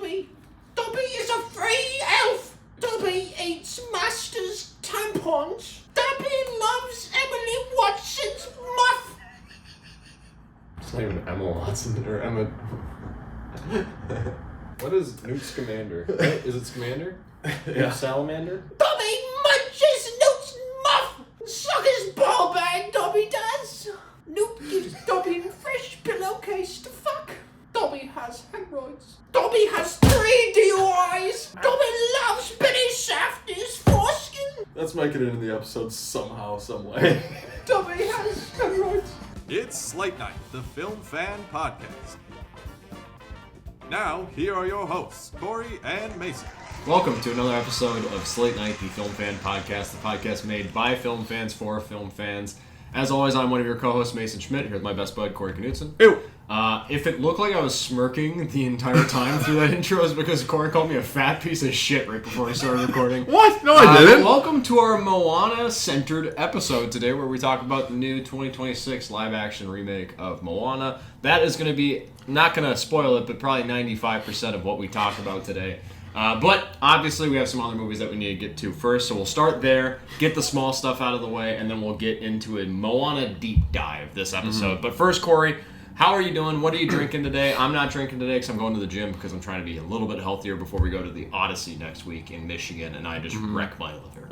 Dobby. Dobby is a free elf. Dobby eats Master's tampons. Dobby loves Emily Watson's muff. It's not even Emma Watson or Emma. What is Newt Scamander? Right? Is it Scamander? Yeah. Salamander? Dobby munches Newt's muff. Suck his ball bag, Dobby does. Newt gives Dobby a fresh pillowcase to fuck. Dobby has hemorrhoids. Dobby has 3 DUIs. Dobby loves Benny Safdie's foreskin. Let's make it into the episode somehow, some way. Dobby has hemorrhoids. It's Slate Night, the Film Fan Podcast. Now, here are your hosts, Corey and Mason. Welcome to another episode of Slate Night, the Film Fan Podcast, the podcast made by film fans for film fans. As always, I'm one of your co-hosts, Mason Schmidt, here with my best bud, Corey Knutson. Ew. If it looked like I was smirking the entire time through that intro, it's because Corey called me a fat piece of shit right before we started recording. What? No, I didn't. Welcome to our Moana-centered episode today, where we talk about the new 2026 live-action remake of Moana. That is going to be, not going to spoil it, but probably 95% of what we talk about today. But obviously we have some other movies that we need to get to first, so we'll start there, get the small stuff out of the way, and then we'll get into a Moana deep dive this episode. But first, Corey, how are you doing? What are you drinking today? I'm not drinking today because I'm going to the gym because I'm trying to be a little bit healthier before we go to the Odyssey next week in Michigan, and I just wreck my liver.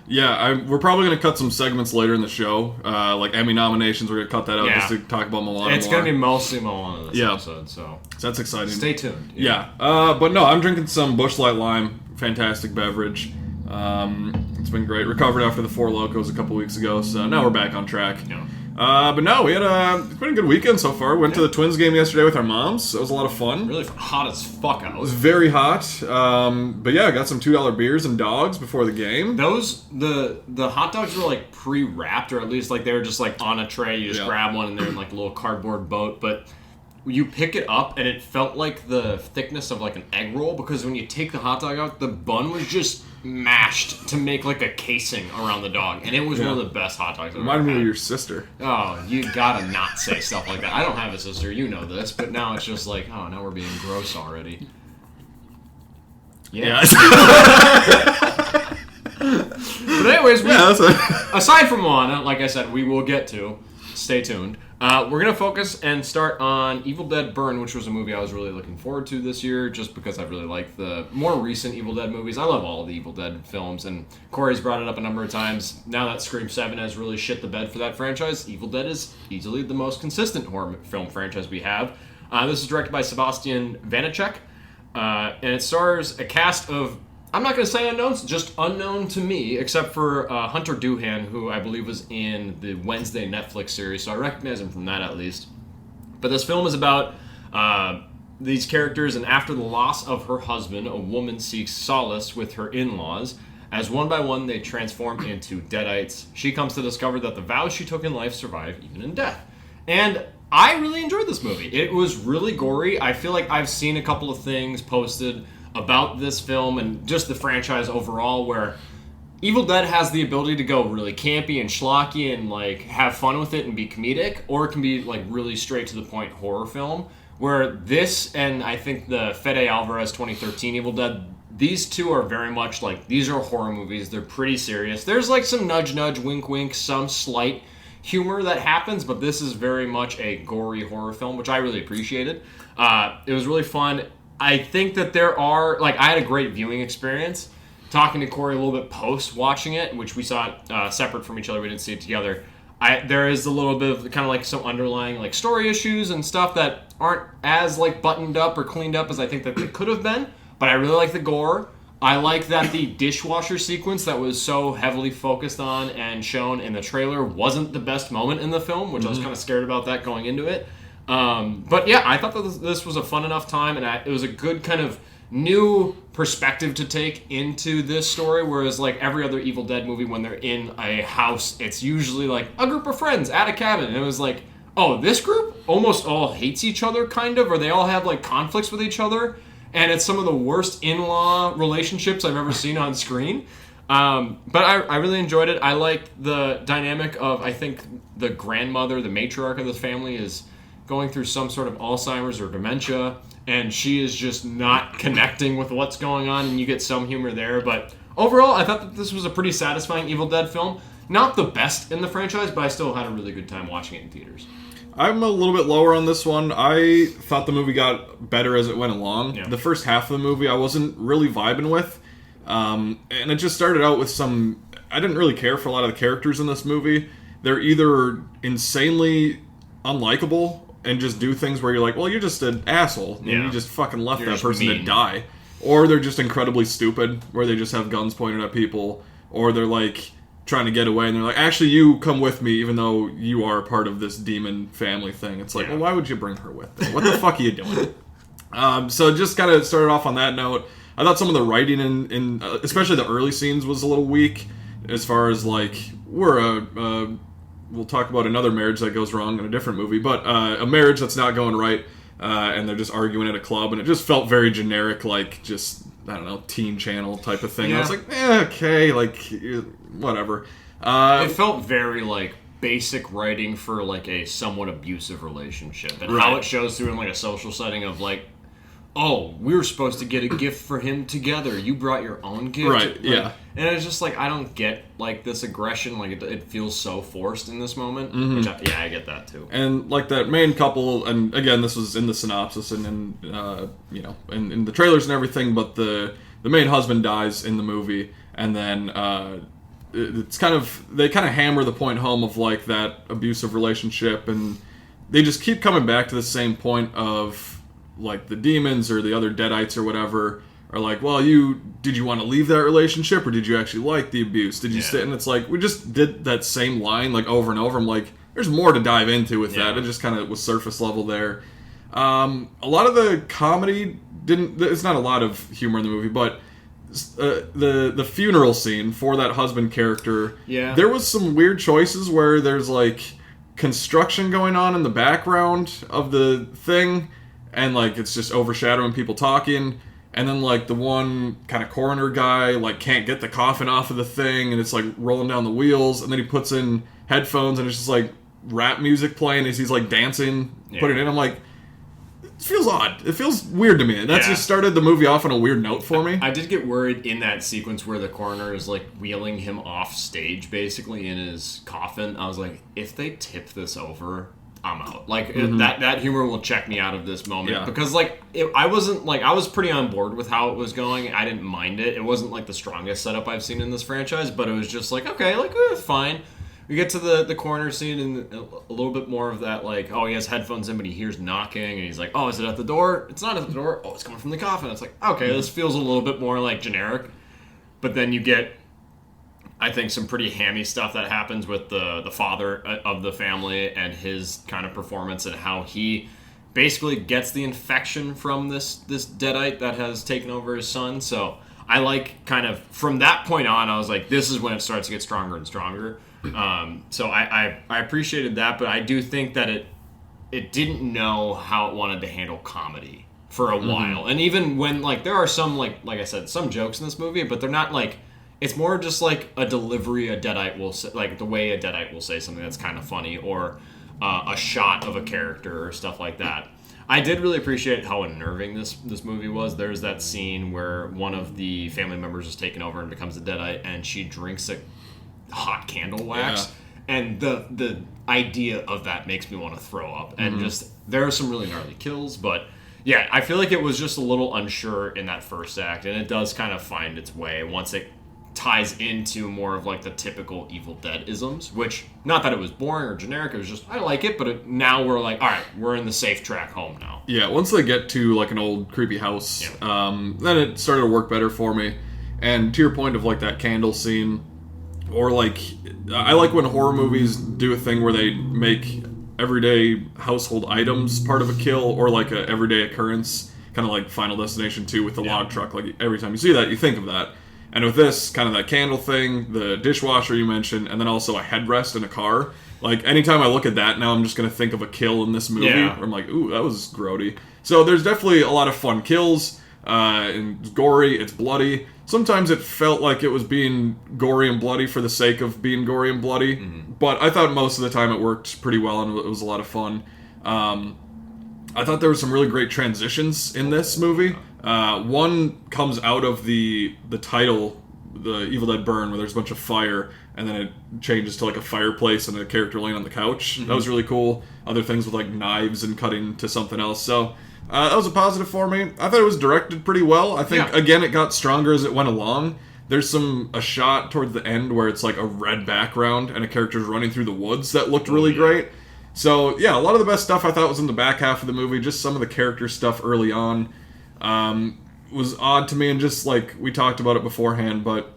Yeah, we're probably going to cut some segments later in the show, like Emmy nominations. We're going to cut that out just to talk about Moana. It's going to be mostly Moana this episode, so that's exciting. Stay tuned. Yeah, but no, I'm drinking some Busch Light Lime, fantastic beverage. It's been great. Recovered after the Four Locos a couple weeks ago, so now we're back on track. Yeah. But no, it's been a good weekend so far. Went to the Twins game yesterday with our moms. It was a lot of fun. Really hot as fuck out. It was very hot. But yeah, I got some $2 beers and dogs before the game. Those, the hot dogs were like pre-wrapped, or at least like they were just like on a tray. You just grab one and they're in like a little cardboard boat. But you pick it up and it felt like the thickness of like an egg roll, because when you take the hot dog out, the bun was just mashed to make like a casing around the dog, and it was one of the best hot dogs I've ever Reminded me had. of your sister. Oh, you gotta not say stuff like that. I don't have a sister, you know this, but now it's just like, oh, now we're being gross already. Yeah. But anyways, aside from Moana, like I said, we will get to. Stay tuned. We're going to focus and start on Evil Dead Burn, which was a movie I was really looking forward to this year, just because I really like the more recent Evil Dead movies. I love all of the Evil Dead films, and Corey's brought it up a number of times. Now that Scream 7 has really shit the bed for that franchise, Evil Dead is easily the most consistent horror film franchise we have. This is directed by Sebastian Vanecek, and it stars a cast of, I'm not going to say unknowns, just unknown to me, except for Hunter Doohan, who I believe was in the Wednesday Netflix series, so I recognize him from that at least. But this film is about these characters, and after the loss of her husband, a woman seeks solace with her in-laws. As one by one they transform into deadites, she comes to discover that the vows she took in life survive even in death. And I really enjoyed this movie. It was really gory. I feel like I've seen a couple of things posted about this film and just the franchise overall, where Evil Dead has the ability to go really campy and schlocky and like have fun with it and be comedic, or it can be like really straight to the point horror film, where this and I think the Fede Alvarez 2013 Evil Dead, these two are very much like, these are horror movies. They're pretty serious. There's like some nudge nudge, wink wink, some slight humor that happens, but this is very much a gory horror film, which I really appreciated. It was really fun. I think that there are, like, I had a great viewing experience talking to Corey a little bit post-watching it, which we saw it separate from each other. We didn't see it together. There is a little bit of kind of like some underlying like story issues and stuff that aren't as like buttoned up or cleaned up as I think that they could have been, but I really like the gore. I like that the dishwasher sequence that was so heavily focused on and shown in the trailer wasn't the best moment in the film, which I was kind of scared about that going into it. But yeah, I thought that this was a fun enough time, and it was a good kind of new perspective to take into this story, whereas like every other Evil Dead movie, when they're in a house, it's usually like a group of friends at a cabin, and it was like, oh, this group almost all hates each other, kind of, or they all have like conflicts with each other, and it's some of the worst in-law relationships I've ever seen on screen. But I really enjoyed it. I liked the dynamic of, I think the grandmother, the matriarch of the family, is going through some sort of Alzheimer's or dementia, and she is just not connecting with what's going on, and you get some humor there. But overall, I thought that this was a pretty satisfying Evil Dead film. Not the best in the franchise, but I still had a really good time watching it in theaters. I'm a little bit lower on this one. I thought the movie got better as it went along. Yeah. The first half of the movie I wasn't really vibing with. And it just started out with some... I didn't really care for a lot of the characters in this movie. They're either insanely unlikable and just do things where you're like, well, you're just an asshole. And Yeah. you just fucking left You're that just person to mean. die. Or they're just incredibly stupid, where they just have guns pointed at people. Or they're like... trying to get away, and they're like, actually, you come with me, even though you are part of this demon family thing. It's like, Yeah. well, why would you bring her with you? What the fuck are you doing? So just kind of started off on that note. I thought some of the writing in especially the early scenes was a little weak, as far as like, we'll talk about another marriage that goes wrong in a different movie, but a marriage that's not going right, and they're just arguing at a club, and it just felt very generic, like just, I don't know, teen channel type of thing. Yeah. I was like, okay, like, whatever. It felt very like basic writing for like a somewhat abusive relationship, and how Right. it shows through in like a social setting of like, oh, we were supposed to get a gift for him together. You brought your own gift, Right, Like, yeah. And it's just like I don't get like this aggression. Like it feels so forced in this moment. Mm-hmm. Which I get that too. And like that main couple, and again, this was in the synopsis and in the trailers and everything, but the main husband dies in the movie, and then it's they kind of hammer the point home of like that abusive relationship, and they just keep coming back to the same point of like the demons or the other deadites or whatever are like, well, did you want to leave that relationship, or did you actually like the abuse? Did you Yeah. stay? And it's like, we just did that same line like over and over. I'm like, there's more to dive into with that. Yeah. It just kind of was surface level there. A lot of the comedy it's not a lot of humor in the movie, but the funeral scene for that husband character, Yeah. there was some weird choices where there's like construction going on in the background of the thing, and like it's just overshadowing people talking, and then like the one kind of coroner guy like can't get the coffin off of the thing, and it's like rolling down the wheels, and then he puts in headphones and it's just like rap music playing as he's like dancing, putting it in. I'm like, it feels odd. It feels weird to me. That Yeah. just started the movie off on a weird note for me. I did get worried in that sequence where the coroner is like wheeling him off stage basically in his coffin. I was like, if they tip this over, I'm out. Like that humor will check me out of this moment. Yeah. Because like I wasn't like, I was pretty on board with how it was going. I didn't mind it. It wasn't like the strongest setup I've seen in this franchise, but it was just like, okay, like fine. We get to the corner scene and a little bit more of that, like, oh, he has headphones in, but he hears knocking, and he's like, oh, is it at the door? It's not at the door. Oh, it's coming from the coffin. It's like, okay, this feels a little bit more, like, generic. But then you get, I think, some pretty hammy stuff that happens with the father of the family and his kind of performance and how he basically gets the infection from this deadite that has taken over his son. So I like kind of, from that point on, I was like, this is when it starts to get stronger and stronger. So I appreciated that, but I do think that it didn't know how it wanted to handle comedy for a while. And even when, like, there are some, like I said, some jokes in this movie, but they're not, like, it's more just, like, a delivery a deadite will say, like, the way a deadite will say something that's kind of funny, or a shot of a character or stuff like that. I did really appreciate how unnerving this movie was. There's that scene where one of the family members is taken over and becomes a deadite, and she drinks a hot candle wax, and the idea of that makes me want to throw up. And just, there are some really gnarly kills, but yeah, I feel like it was just a little unsure in that first act, and it does kind of find its way once it ties into more of like the typical Evil Dead isms, which, not that it was boring or generic, it was just, I like it, but now we're like, all right, we're in the safe track home now. Yeah, once they get to like an old creepy house, then it started to work better for me. And to your point of like that candle scene, or like, I like when horror movies do a thing where they make everyday household items part of a kill, or like a everyday occurrence, kind of like Final Destination 2 with the log truck. Like every time you see that, you think of that. And with this, kind of that candle thing, the dishwasher you mentioned, and then also a headrest in a car. Like, anytime I look at that now, I'm just going to think of a kill in this movie. Yeah. Where I'm like, ooh, that was grody. So there's definitely a lot of fun kills. It's gory, it's bloody. Sometimes it felt like it was being gory and bloody for the sake of being gory and bloody. But I thought most of the time it worked pretty well, and it was a lot of fun. I thought there were some really great transitions in this movie. One comes out of the title, the Evil Dead Burn, where there's a bunch of fire, and then it changes to like a fireplace and a character laying on the couch. That was really cool. Other things with like knives and cutting to something else. So that was a positive for me. I thought it was directed pretty well. I think, again, it got stronger as it went along. There's a shot towards the end where it's like a red background and a character's running through the woods that looked really great. So, yeah, a lot of the best stuff I thought was in the back half of the movie. Just some of the character stuff early on was odd to me, and just like we talked about it beforehand, but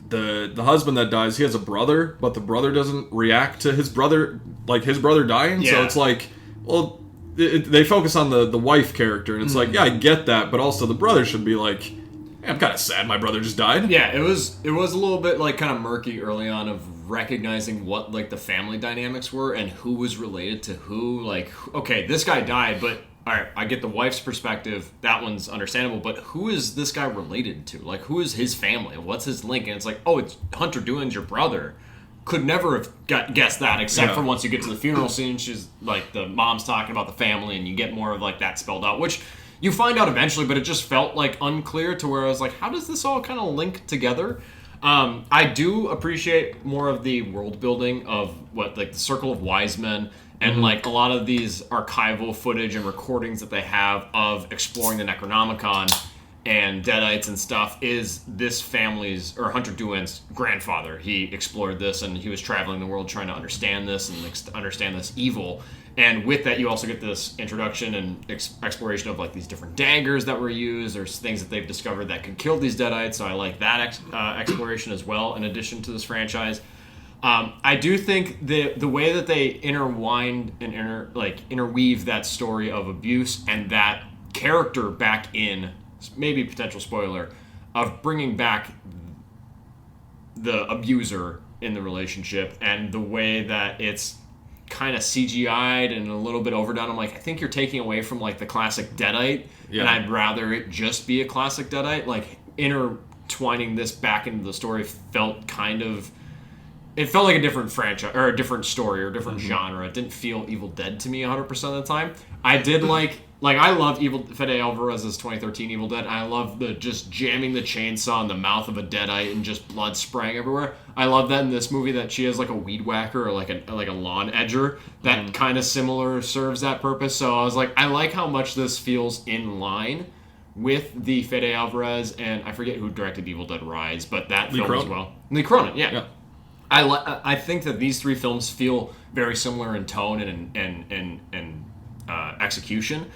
the husband that dies, he has a brother, but the brother doesn't react to his brother dying. Yeah. So it's like, well, they focus on the wife character, and it's like, yeah, I get that, but also the brother should be like, yeah, I'm kind of sad my brother just died. Yeah, it was a little bit like kind of murky early on of recognizing what like the family dynamics were and who was related to who. Like, okay, this guy died, but all right, I get the wife's perspective. That one's understandable, but who is this guy related to? Like, who is his family? What's his link? And it's like, oh, it's Hunter Doohan's your brother. Could never have guessed that, except for once you get to the funeral scene. She's like, the mom's talking about the family, and you get more of like that spelled out, which you find out eventually, but it just felt like unclear to where I was like, how does this all kind of link together? I do appreciate more of the world building of what like the Circle of Wise Men and like a lot of these archival footage and recordings that they have of exploring the Necronomicon and Deadites and stuff is this family's, or Hunter Doohan's grandfather. He explored this and he was traveling the world trying to understand this and understand this evil. And with that, you also get this introduction and exploration of like these different daggers that were used. There's things that they've discovered that could kill these Deadites. So I like that exploration as well, in addition to this franchise. I do think the way that they intertwined and interweave that story of abuse and that character back in, maybe potential spoiler, of bringing back the abuser in the relationship, and the way that it's kind of CGI'd and a little bit overdone. I'm like, I think you're taking away from like the classic Deadite, and I'd rather it just be a classic Deadite. Like, intertwining this back into the story felt like a different franchise, or a different story, or a different genre. It didn't feel Evil Dead to me 100% of the time. I did like I loved Fede Alvarez's 2013 Evil Dead. I love the just jamming the chainsaw in the mouth of a Deadite and just blood spraying everywhere. I love that in this movie that she has like a weed whacker or like a lawn edger that kind of similar serves that purpose. So I was like, I like how much this feels in line with the Fede Alvarez, and I forget who directed Evil Dead Rise, but that film as well. Lee Cronin, yeah. I think that these three films feel very similar in tone and execution.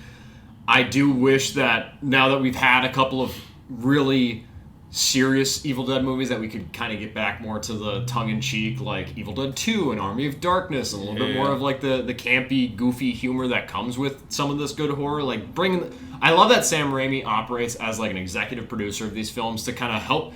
I do wish that now that we've had a couple of really serious Evil Dead movies, that we could kind of get back more to the tongue-in-cheek, like Evil Dead 2 and Army of Darkness, and a little bit more of like the campy, goofy humor that comes with some of this good horror. Like I love that Sam Raimi operates as like an executive producer of these films to kind of help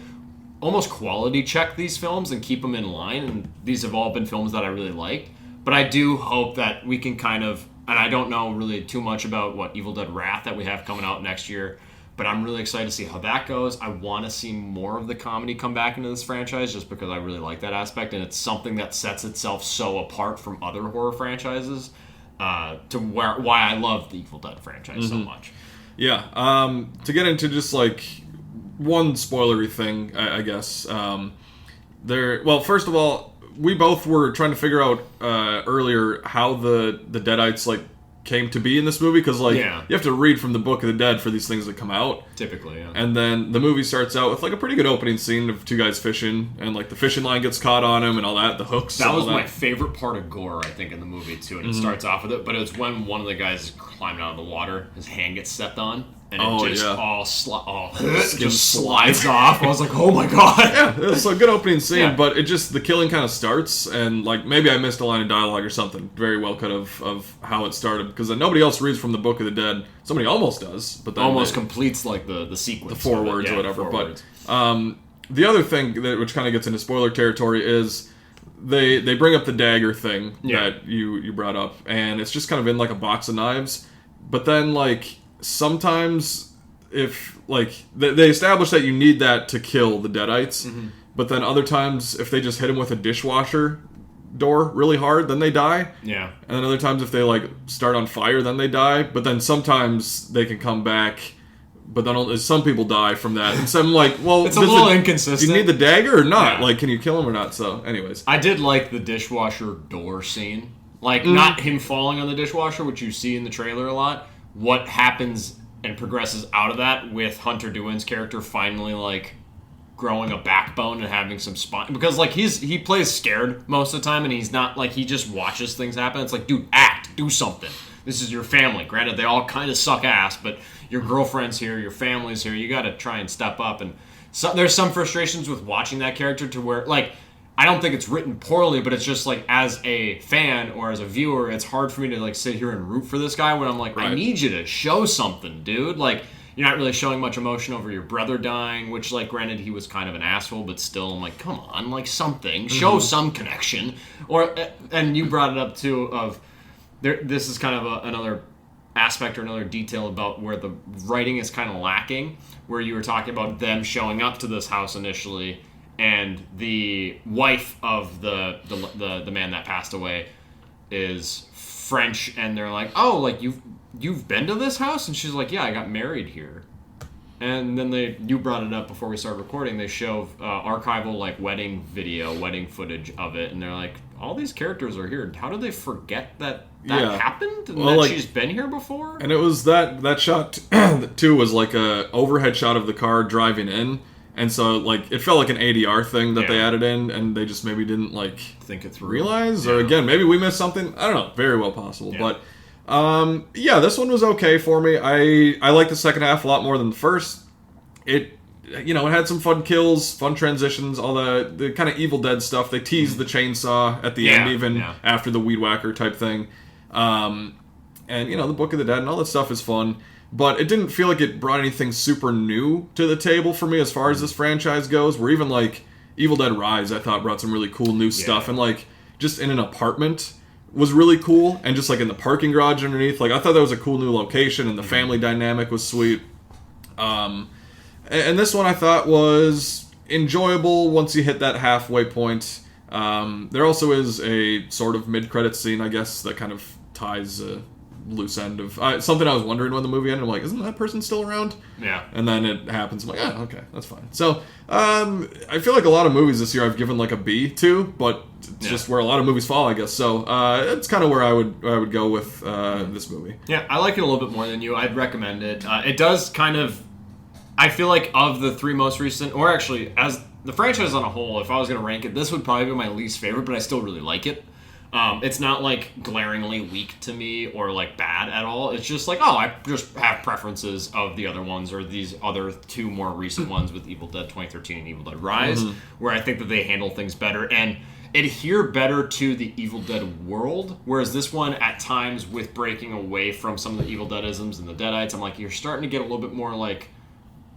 almost quality check these films and keep them in line, and these have all been films that I really liked. But I do hope that we can kind of, and I don't know really too much about what Evil Dead Wrath that we have coming out next year, but I'm really excited to see how that goes. I want to see more of the comedy come back into this franchise, just because I really like that aspect, and it's something that sets itself so apart from other horror franchises, why I love the Evil Dead franchise so much. Yeah, to get into just like one spoilery thing, I guess. Well, first of all, we both were trying to figure out earlier how the Deadites like came to be in this movie, because like you have to read from the Book of the Dead for these things to come out. Typically, yeah. And then the movie starts out with like a pretty good opening scene of two guys fishing, and like the fishing line gets caught on him and all that, the hooks. That was my favorite part of gore, I think, in the movie too. And it starts off with it, but it's when one of the guys is climbing out of the water, his hand gets stepped on, and it just slides off. I was like, oh my god. Yeah, it's a good opening scene, but it just, the killing kind of starts, and like maybe I missed a line of dialogue or something. Very well could have, of how it started, because nobody else reads from the Book of the Dead. Somebody almost does, but then almost completes like the sequence, the forewords or whatever. But the other thing which kind of gets into spoiler territory is they bring up the dagger thing that you brought up, and it's just kind of in like a box of knives. But then like sometimes, if like they establish that you need that to kill the Deadites, but then other times if they just hit him with a dishwasher, door really hard, then they die. Yeah. And then other times if they like start on fire, then they die. But then sometimes they can come back. But then some people die from that. And so I'm like, well, it's a little inconsistent. Do you need the dagger or not? Yeah. Like, can you kill him or not? So, anyways. I did like the dishwasher door scene. Like, not him falling on the dishwasher, which you see in the trailer a lot. What happens and progresses out of that with Hunter Doohan's character finally, like, growing a backbone and having some spine. Because, like, he plays scared most of the time, and he's not, like, he just watches things happen. It's like, dude, act. Do something. This is your family. Granted, they all kind of suck ass, but your girlfriend's here, your family's here. You got to try and step up. And so, there's some frustrations with watching that character to where, like, I don't think it's written poorly, but it's just like as a fan or as a viewer, it's hard for me to like sit here and root for this guy when I'm like, I need you to show something, dude. Like, you're not really showing much emotion over your brother dying, which, like, granted, he was kind of an asshole, but still, I'm like, come on, like, something. Show some connection. And you brought it up, too, of this is kind of another aspect or another detail about where the writing is kind of lacking, where you were talking about them showing up to this house initially, and the wife of the man that passed away is French, and they're like, oh, like, you've been to this house? And she's like, yeah, I got married here. And then you brought it up before we started recording, they show archival, like, wedding footage of it, and they're like, all these characters are here. How did they forget that happened? And that she's been here before? And it was that shot, too, was like a overhead shot of the car driving in. And so, like, it felt like an ADR thing that they added in, and they just maybe didn't, like, think it through. Realize? Or, again, maybe we missed something. I don't know. Very well possible. Yeah. But, this one was okay for me. I liked the second half a lot more than the first. It had some fun kills, fun transitions, all the kind of Evil Dead stuff. They teased the chainsaw at the end, even after the Weed Whacker type thing. And, the Book of the Dead and all that stuff is fun. But it didn't feel like it brought anything super new to the table for me as far as this franchise goes. Where even, like, Evil Dead Rise, I thought, brought some really cool new stuff. And, like, just in an apartment was really cool. And just, like, in the parking garage underneath. Like, I thought that was a cool new location. And the family dynamic was sweet. And this one I thought was enjoyable once you hit that halfway point. There also is a sort of mid-credits scene, I guess, that kind of ties loose end of something I was wondering when the movie ended. I'm like, isn't that person still around? Yeah. And then it happens. I'm like, okay, that's fine. So I feel like a lot of movies this year I've given like a B to, but it's just where a lot of movies fall, I guess. So it's kind of where I would go with this movie. Yeah, I like it a little bit more than you. I'd recommend it. It does kind of, I feel like of the three most recent, or actually as the franchise on a whole, if I was going to rank it, this would probably be my least favorite, but I still really like it. It's not, like, glaringly weak to me or, like, bad at all. It's just like, I just have preferences of the other ones or these other two more recent ones with Evil Dead 2013 and Evil Dead Rise, where I think that they handle things better and adhere better to the Evil Dead world, whereas this one, at times, with breaking away from some of the Evil Deadisms and the Deadites, I'm like, you're starting to get a little bit more, like,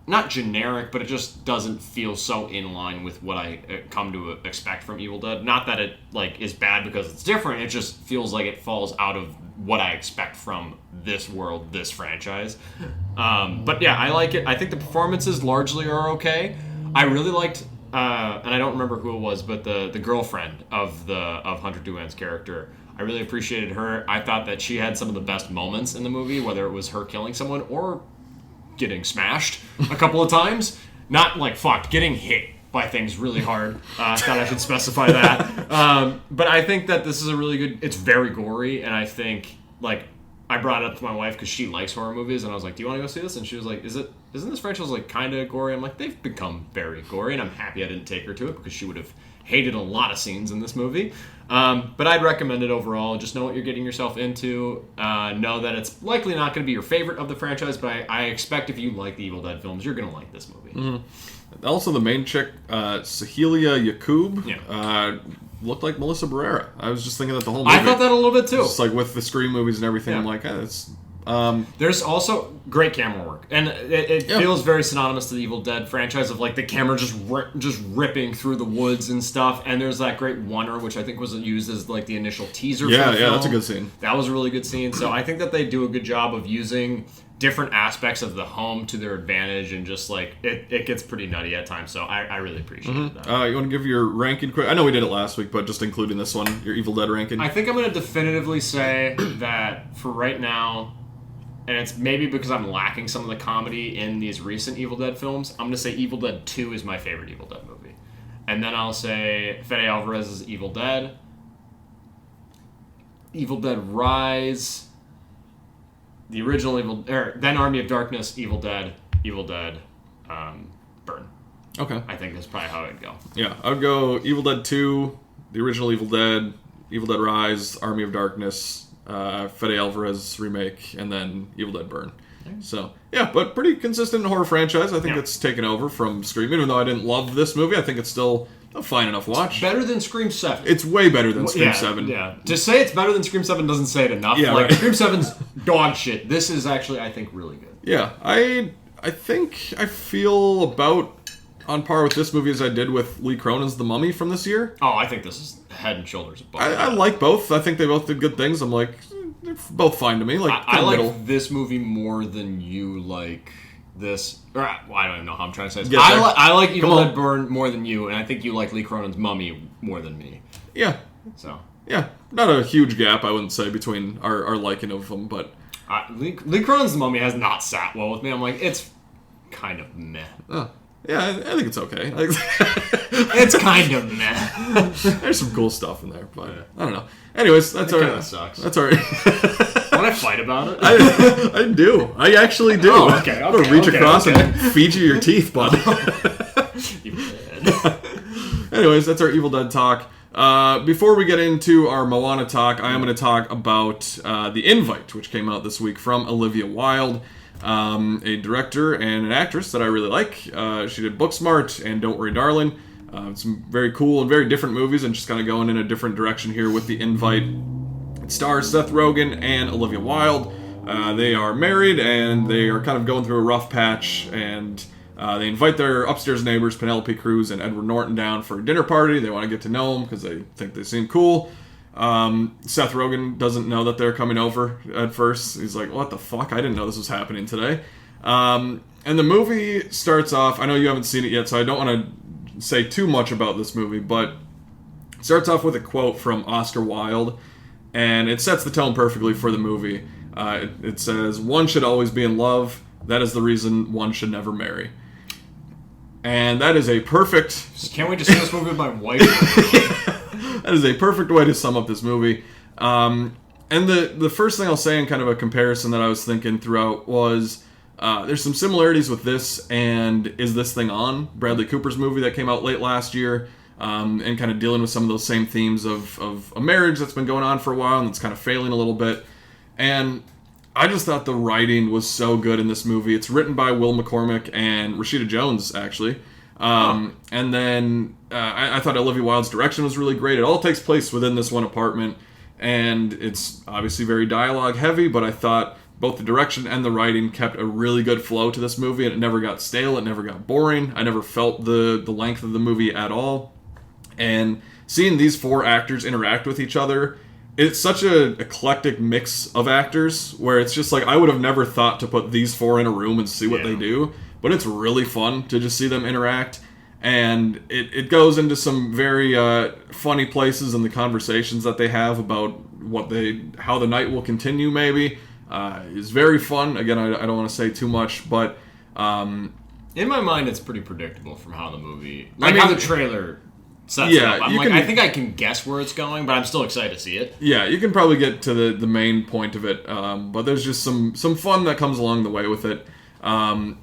not generic, but it just doesn't feel so in line with what I come to expect from Evil Dead. Not that it like is bad because it's different. It just feels like it falls out of what I expect from this world, this franchise. But yeah, I like it. I think the performances largely are okay. I really liked, and I don't remember who it was, but the girlfriend of Hunter Doohan's character. I really appreciated her. I thought that she had some of the best moments in the movie, whether it was her killing someone or getting smashed a couple of times. Not like fucked, getting hit by things really hard. I thought I should specify that. But I think that this is a really good, it's very gory, and I think, like, I brought it up to my wife because she likes horror movies, and I was like, do you want to go see this? And she was like, isn't this franchise like kind of gory? I'm like, they've become very gory, and I'm happy I didn't take her to it because she would have hated a lot of scenes in this movie. But I'd recommend it overall. Just know what you're getting yourself into. Know that it's likely not going to be your favorite of the franchise, but I expect if you like the Evil Dead films, you're going to like this movie. Mm-hmm. Also, the main chick, Sahelia Yacoub, looked like Melissa Barrera. I was just thinking that the whole movie. I thought that a little bit too. Just like with the Scream movies and everything, I'm like, it's... There's also great camera work, and it feels very synonymous to the Evil Dead franchise of like the camera just ripping through the woods and stuff. And there's that great oneer, which I think was used as like the initial teaser. Yeah, for the film. That's a good scene. That was a really good scene. So I think that they do a good job of using different aspects of the home to their advantage, and just like it gets pretty nutty at times. So I really appreciate that. You want to give your ranking quick? I know we did it last week, but just including this one, your Evil Dead ranking. I think I'm going to definitively say that for right now, and it's maybe because I'm lacking some of the comedy in these recent Evil Dead films, I'm going to say Evil Dead 2 is my favorite Evil Dead movie. And then I'll say Fede Alvarez's Evil Dead, Evil Dead Rise, the original then Army of Darkness, Evil Dead, Burn. Okay. I think that's probably how I'd go. Yeah, I would go Evil Dead 2, the original Evil Dead Rise, Army of Darkness, Fede Alvarez remake, and then Evil Dead Burn. So, yeah, but pretty consistent horror franchise. I think it's taken over from Scream. Even though I didn't love this movie, I think it's still a fine enough watch. Better than Scream 7. It's way better than Scream 7. Yeah. To say it's better than Scream 7 doesn't say it enough. Yeah, like, right. Scream 7's dog shit. This is actually, I think, really good. Yeah, I think I feel about on par with this movie as I did with Lee Cronin's The Mummy from this year. Oh, I think this is head and shoulders above. I like both. I think they both did good things. I'm like, they're both fine to me. Like, I like middle. this movie more than you like this. Or, well, I don't even know how I'm trying to say this. Get there. I like Evil Come on. Dead Burn more than you, and I think you like Lee Cronin's Mummy more than me. Yeah, So, yeah, not a huge gap, I wouldn't say, between our liking of them, but Lee Cronin's Mummy has not sat well with me. I'm like, it's kind of meh. yeah, I think it's okay. Like, It's kind of meh. there's some cool stuff in there, but I don't know. Anyways, that's It our. kinda sucks. That's our. Want to fight about it? I do. I actually do. Oh, okay, I'm gonna reach okay, across okay. and feed you your teeth, bud. Evil Dead. Anyways, that's our Evil Dead talk. Before we get into our Moana talk, I am going to talk about The Invite, which came out this week from Olivia Wilde, a director and an actress that I really like. She did Booksmart and Don't Worry Darling. Some very cool and very different movies, and she's kind of going in a different direction here with The Invite. It stars Seth Rogen and Olivia Wilde. They are married, and they are kind of going through a rough patch, and they invite their upstairs neighbors, Penelope Cruz and Edward Norton, down for a dinner party. They want to get to know them because they think they seem cool. Seth Rogen doesn't know that they're coming over at first. He's like, what the fuck? I didn't know this was happening today. And the movie starts off, I know you haven't seen it yet, so I don't want to say too much about this movie, but it starts off with a quote from Oscar Wilde, and it sets the tone perfectly for the movie. It says, "One should always be in love. That is the reason one should never marry." And that is a perfect... Can't we just see this movie with my wife? That is a perfect way to sum up this movie. And the first thing I'll say in kind of a comparison that I was thinking throughout was there's some similarities with this and Is This Thing On? Bradley Cooper's movie that came out late last year, and kind of dealing with some of those same themes of a marriage that's been going on for a while and that's kind of failing a little bit. And I just thought the writing was so good in this movie. It's written by Will McCormick and Rashida Jones, actually. And then I thought Olivia Wilde's direction was really great. It all takes place within this one apartment, and it's obviously very dialogue heavy, but I thought both the direction and the writing kept a really good flow to this movie, and it never got stale, it never got boring. I never felt the length of the movie at all. And seeing these four actors interact with each other, it's such an eclectic mix of actors where it's just like I would have never thought to put these four in a room and see what they do, but it's really fun to just see them interact. And it goes into some very funny places in the conversations that they have about how the night will continue, maybe. It's very fun. Again, I don't want to say too much, but... In my mind, it's pretty predictable from how the movie... how the trailer sets it up. I think I can guess where it's going, but I'm still excited to see it. Yeah, you can probably get to the main point of it, but there's just some fun that comes along the way with it. And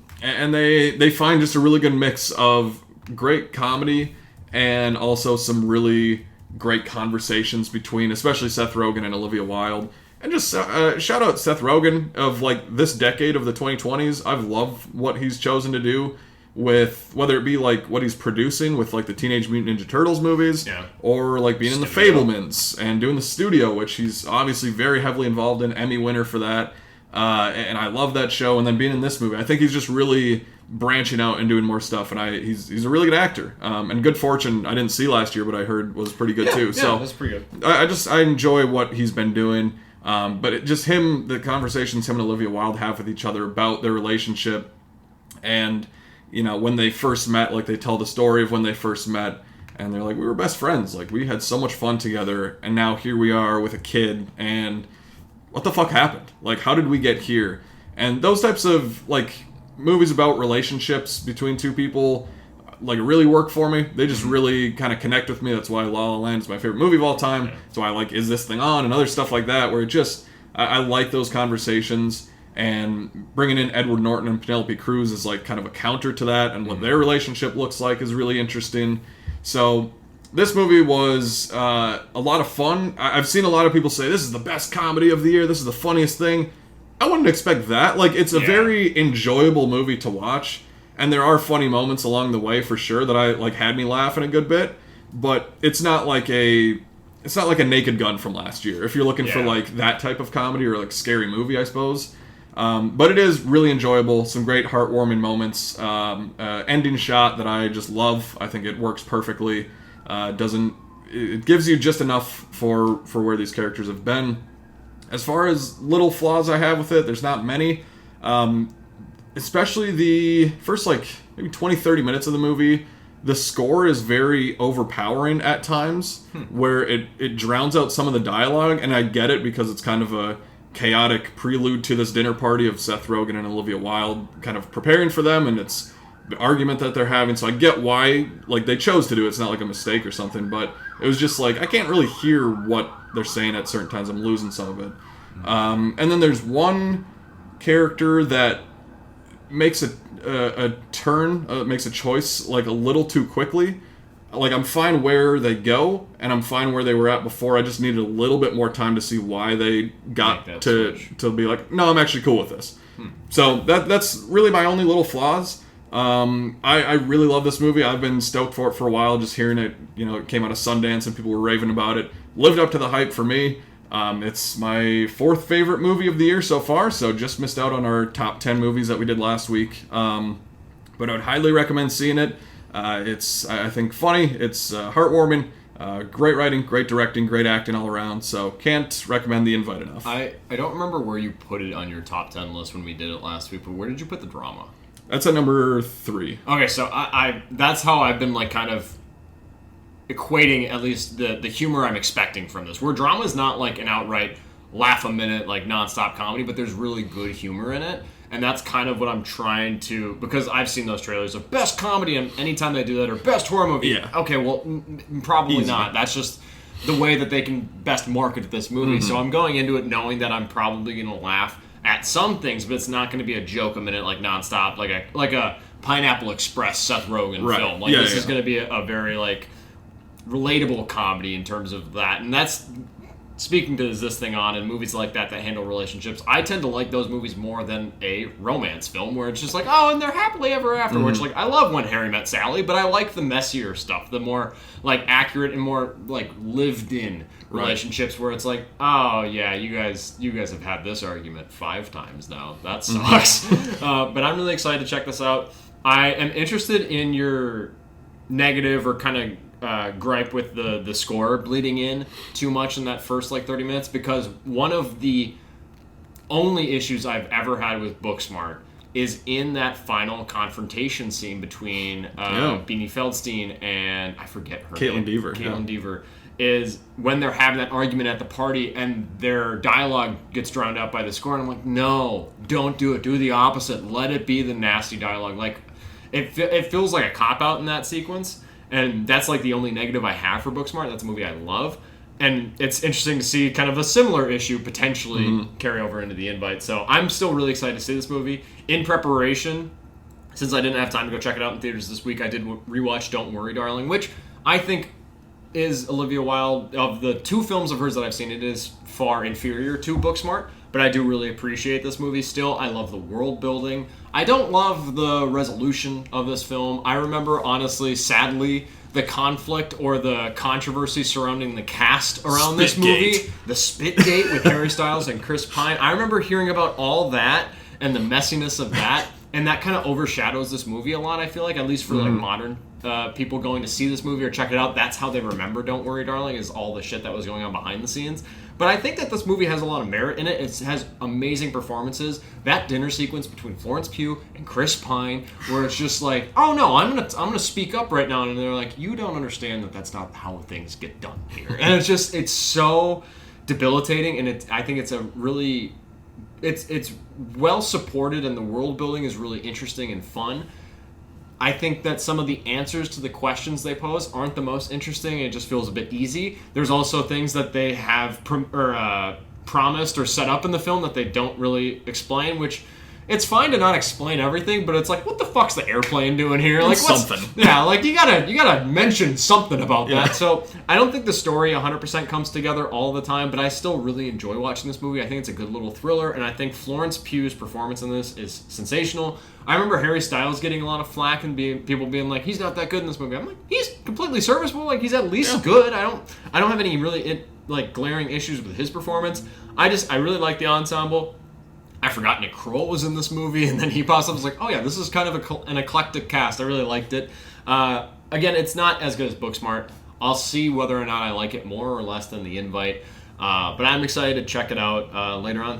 they find just a really good mix of great comedy and also some really great conversations between, especially Seth Rogen and Olivia Wilde. And just shout out Seth Rogen of like this decade of the 2020s. I've loved what he's chosen to do with, whether it be like what he's producing with like the Teenage Mutant Ninja Turtles movies, or like being in the Fablemans and doing the studio, which he's obviously very heavily involved in, Emmy winner for that. And I love that show. And then being in this movie, I think he's just really branching out and doing more stuff. And he's a really good actor. And Good Fortune, I didn't see last year, but I heard was pretty good too. So that's pretty good. I enjoy what he's been doing. But just the conversations him and Olivia Wilde have with each other about their relationship, and when they first met, like they tell the story of when they first met, and they're like, we were best friends, like we had so much fun together, and now here we are with a kid, and what the fuck happened? Like, how did we get here? And those types of like movies about relationships between two people like really work for me. They just really kind of connect with me. That's why La La Land is my favorite movie of all time. That's why I like Is This Thing On and other stuff like that, where it just I like those conversations, and bringing in Edward Norton and Penelope Cruz is like kind of a counter to that, and what their relationship looks like is really interesting. So this movie was a lot of fun. I've seen a lot of people say this is the best comedy of the year, this is the funniest thing. I wouldn't expect that. Like, it's a very enjoyable movie to watch, and there are funny moments along the way for sure that I like had me laughing a good bit, but it's not like a Naked Gun from last year, if you're looking for like that type of comedy or like scary movie, I suppose. But it is really enjoyable. Some great heartwarming moments. Ending shot that I just love. I think it works perfectly. It gives you just enough for where these characters have been. As far as little flaws I have with it, there's not many. Especially the first like maybe 20-30 minutes of the movie. The score is very overpowering at times, where it drowns out some of the dialogue, and I get it because it's kind of a chaotic prelude to this dinner party of Seth Rogen and Olivia Wilde kind of preparing for them, and it's the argument that they're having, so I get why like they chose to do it. It's not like a mistake or something, but it was just like I can't really hear what they're saying at certain times. I'm losing some of it. And then there's one character that makes a turn, makes a choice like a little too quickly. Like, I'm fine where they go, and I'm fine where they were at before. I just needed a little bit more time to see why they got to be like, no, I'm actually cool with this. So that's really my only little flaws. I really love this movie. I've been stoked for it for a while, just hearing it. It came out of Sundance, and people were raving about it. Lived up to the hype for me. It's my fourth favorite movie of the year so far, so just missed out on our top 10 movies that we did last week. But I would highly recommend seeing it. It's, I think, funny. It's heartwarming. Great writing, great directing, great acting all around. So can't recommend The Invite enough. I don't remember where you put it on your top 10 list when we did it last week, but where did you put the drama? That's at number 3. Okay, so I that's how I've been like kind of equating at least the humor I'm expecting from this. Where drama is not like an outright laugh a minute like nonstop comedy, but there's really good humor in it. And that's kind of what I'm trying to, because I've seen those trailers of best comedy, and anytime they do that, or best horror movie. Yeah. Okay, well, probably easy. Not. That's just the way that they can best market this movie. Mm-hmm. So I'm going into it knowing that I'm probably going to laugh at some things, but it's not going to be a joke a minute, like nonstop, like a Pineapple Express Seth Rogen film. Like this is going to be a very like relatable comedy in terms of that, and that's. Speaking to Is This Thing On and movies like that handle relationships, I tend to like those movies more than a romance film where it's just like, oh, and they're happily ever after. Which, like, I love When Harry Met Sally, but I like the messier stuff, the more, like, accurate and more, like, lived-in relationships where it's like, oh, yeah, you guys have had this argument 5 times now. That sucks. But I'm really excited to check this out. I am interested in your negative or kind of gripe with the score bleeding in too much in that first like 30 minutes, because one of the only issues I've ever had with Booksmart is in that final confrontation scene between Beanie Feldstein and I forget her name. Caitlin Dever is when they're having that argument at the party and their dialogue gets drowned out by the score, and I'm like, no, don't do it, do the opposite, let it be the nasty dialogue. Like it feels like a cop-out in that sequence. And that's like the only negative I have for Booksmart. That's a movie I love. And it's interesting to see kind of a similar issue potentially carry over into The Invite. So I'm still really excited to see this movie. In preparation, since I didn't have time to go check it out in theaters this week, I did rewatch Don't Worry, Darling, which I think is Olivia Wilde. Of the 2 films of hers that I've seen, it is far inferior to Booksmart. But I do really appreciate this movie still. I love the world building. I don't love the resolution of this film. I remember, honestly, sadly, the conflict or the controversy surrounding the cast around this movie. The Spitgate with Harry Styles and Chris Pine. I remember hearing about all that and the messiness of that. And that kind of overshadows this movie a lot, I feel like, at least for like modern people going to see this movie or check it out. That's how they remember Don't Worry, Darling, is all the shit that was going on behind the scenes. But I think that this movie has a lot of merit in it. It has amazing performances. That dinner sequence between Florence Pugh and Chris Pine, where it's just like, oh no, I'm gonna speak up right now, and they're like, you don't understand that that's not how things get done here, and it's so debilitating, and I think it's a really, it's well supported, and the world building is really interesting and fun. I think that some of the answers to the questions they pose aren't the most interesting. It just feels a bit easy. There's also things that they have promised or set up in the film that they don't really explain, which it's fine to not explain everything, but it's like, what the fuck's the airplane doing here? Like something. Yeah, like you gotta mention something about that. So I don't think the story 100% comes together all the time, but I still really enjoy watching this movie. I think it's a good little thriller, and I think Florence Pugh's performance in this is sensational. I remember Harry Styles getting a lot of flack and people being like, he's not that good in this movie. I'm like, he's completely serviceable. Like, he's at least good. I don't have any really glaring issues with his performance. I really like the ensemble. I forgot Nick Kroll was in this movie, and then he pops up and was like, oh yeah, this is kind of an eclectic cast. I really liked it. Again, it's not as good as Booksmart. I'll see whether or not I like it more or less than The Invite. But I'm excited to check it out later on.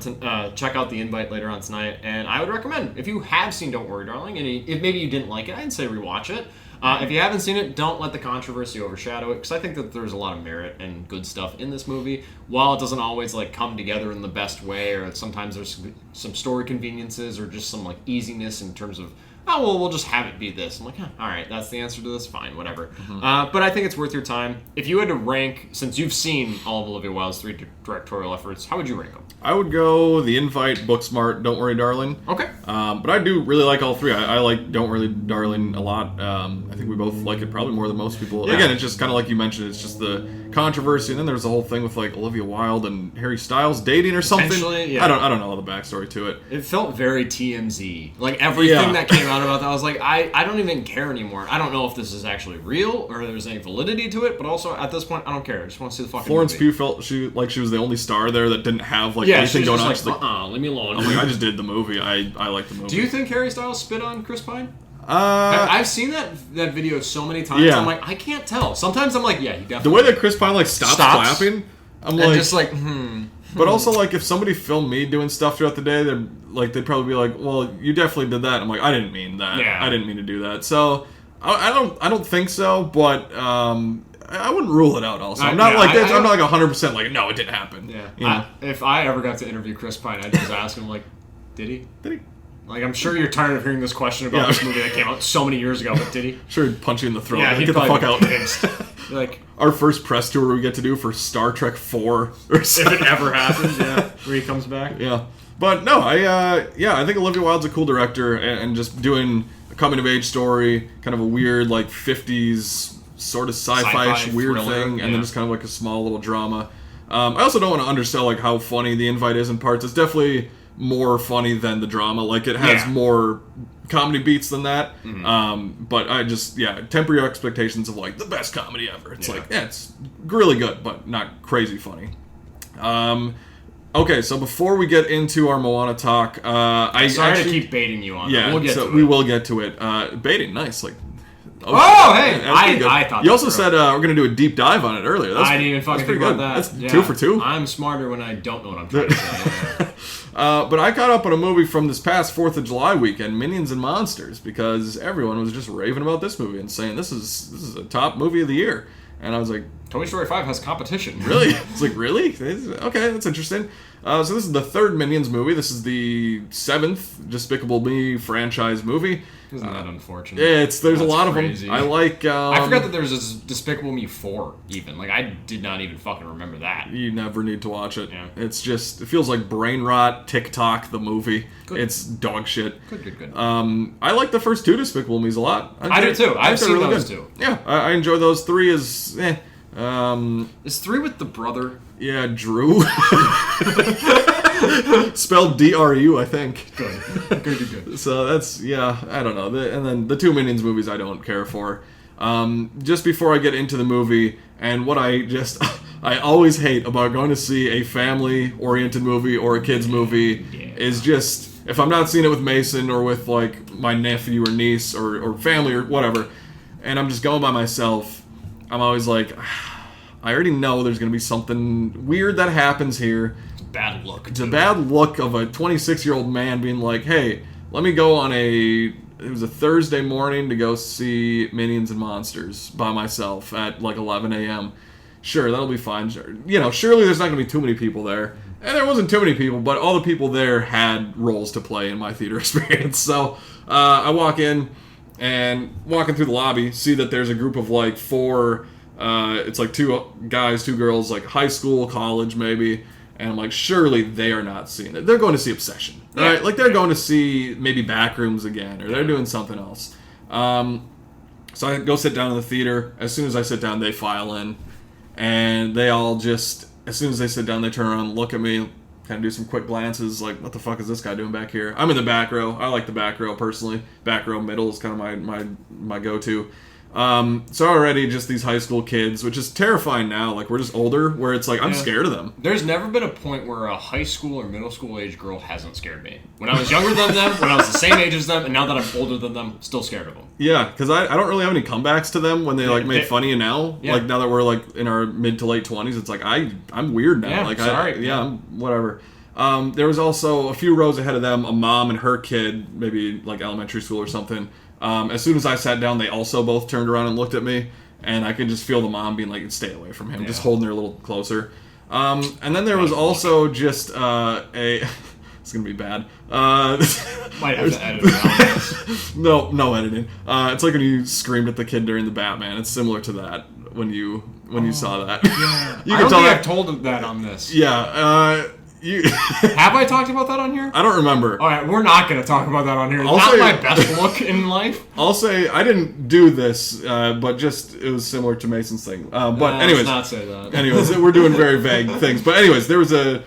Check out The Invite later on tonight, and I would recommend, if you have seen Don't Worry Darling, and if maybe you didn't like it, I'd say rewatch it. If you haven't seen it, don't let the controversy overshadow it, because I think that there's a lot of merit and good stuff in this movie. While it doesn't always come together in the best way, or sometimes there's some story conveniences or just some easiness in terms of, oh, well, we'll just have it be this. I'm like, all right, that's the answer to this, fine, whatever. Mm-hmm. But I think it's worth your time. If you had to rank, since you've seen all of Olivia Wilde's 3 directorial efforts, how would you rank them? I would go The Invite, Booksmart, Don't Worry Darling. Okay. But I do really like all three. I like Don't Worry Darling a lot. I think we both like it probably more than most people. Yeah. Again, it's just kind of like you mentioned, it's just the controversy, and then there's the whole thing with Olivia Wilde and Harry Styles dating or something. Yeah. I don't know all the backstory to it. It felt very TMZ. Everything that came out about that, I was like, I don't even care anymore. I don't know if this is actually real or there's any validity to it, but also at this point, I don't care. I just want to see the fucking Florence movie. Pugh felt she was the only star there that didn't have anything going on. She's leave me alone. I'm I just did the movie. I like the movie. Do you think Harry Styles spit on Chris Pine? I've seen that video so many times. Yeah. I'm like, I can't tell. Sometimes I'm like, yeah, he definitely. The way that Chris Pine stops clapping, I'm and just But also if somebody filmed me doing stuff throughout the day, they'd probably be like, well, you definitely did that. I'm like, I didn't mean that. Yeah. I didn't mean to do that. So I don't think so, but I wouldn't rule it out. Also, I'm not I'm not 100% no, it didn't happen. Yeah. If I ever got to interview Chris Pine, I'd just ask him did he? Did he? I'm sure you're tired of hearing this question about this movie that came out so many years ago, but did he? Sure, he'd punch you in the throat. Yeah, get the fuck out. Pissed. Our first press tour we get to do for Star Trek 4 or something. If it ever happens, where he comes back. Yeah. But no, I think Olivia Wilde's a cool director, and just doing a coming-of-age story, kind of a weird, 50s sort of sci-fi-ish weird thriller, thing, and then just kind of a small little drama. I also don't want to undersell how funny The Invite is in parts. It's definitely more funny than the drama. It has more comedy beats than that. Mm-hmm. But I just, temper your expectations of the best comedy ever. It's it's really good, but not crazy funny. Okay, so before we get into our Moana talk, to keep baiting you on that. We will get to it. Baiting, nice. Hey! I thought you also said we're going to do a deep dive on it earlier. I didn't even fucking think about that. That's 2 for 2. I'm smarter when I don't know what I'm trying to say. But I caught up on a movie from this past 4th of July weekend, Minions and Monsters, because everyone was just raving about this movie and saying this is a top movie of the year. And I was like, Toy Story 5 has competition. Really? It's really? Okay, that's interesting. So this is the 3rd Minions movie. This is the 7th Despicable Me franchise movie. Isn't that unfortunate? There's a lot crazy. Of them. I forgot that there's this Despicable Me 4, even. I did not even fucking remember that. You never need to watch it. Yeah. It feels like brain rot, TikTok, the movie. Good. It's dog shit. Good. I like the first 2 Despicable Me's a lot. I do too. I've seen really those too. Yeah, I enjoy those. 3 is, Is 3 with the brother? Yeah, Drew. Spelled D-R-U, I think. Good. So that's, I don't know. And then the 2 Minions movies I don't care for. Just before I get into the movie, and what I always hate about going to see a family-oriented movie or a kid's movie is just, if I'm not seeing it with Mason or with, my nephew or niece or family or whatever, and I'm just going by myself, I'm always I already know there's going to be something weird that happens here. Bad look. It's a bad look of a 26-year-old man being like, hey, let me go on it was a Thursday morning to go see Minions and Monsters by myself at like 11 a.m. Sure, that'll be fine. Surely there's not going to be too many people there. And there wasn't too many people, but all the people there had roles to play in my theater experience. So I walk in, and walking through the lobby, see that there's a group of like 4, it's like 2 guys, 2 girls, like high school, college maybe. And I'm like, surely they are not seeing it. They're going to see Obsession, right? Like they're going to see maybe Backrooms again, or they're doing something else. So I go sit down in the theater. As soon as I sit down, they file in. And they all just, as soon as they sit down, they turn around and look at me, kind of do some quick glances, like, what the fuck is this guy doing back here? I'm in the back row. I like the back row, personally. Back row middle is kind of my go-to. So already just these high school kids, which is terrifying now. Like, we're just older, where it's like, I'm scared of them. There's never been a point where a high school or middle school age girl hasn't scared me. When I was younger than them, when I was the same age as them, and now that I'm older than them, still scared of them. Yeah, because I don't really have any comebacks to them when they make fun of you now. Yeah. Like, now that we're like in our mid to late 20s, it's like, I'm weird now. Yeah, like, sorry. I'm whatever. There was also a few rows ahead of them, a mom and her kid, maybe like elementary school or something. As soon as I sat down, they also both turned around and looked at me, and I could just feel the mom being like, stay away from him, just holding her a little closer. And then there was also just it's going to be bad. Might have to edit it out. No editing. It's like when you screamed at the kid during the Batman. It's similar to that when you saw that. Yeah. I don't think I've told him that on this. Yeah. Have I talked about that on here? I don't remember. All right, we're not going to talk about that on here. I'll Not say, my best look in life. I'll say I didn't do this, but just it was similar to Mason's thing. But anyways, let's not say that. Anyways, we're doing very vague things. But anyways, there was a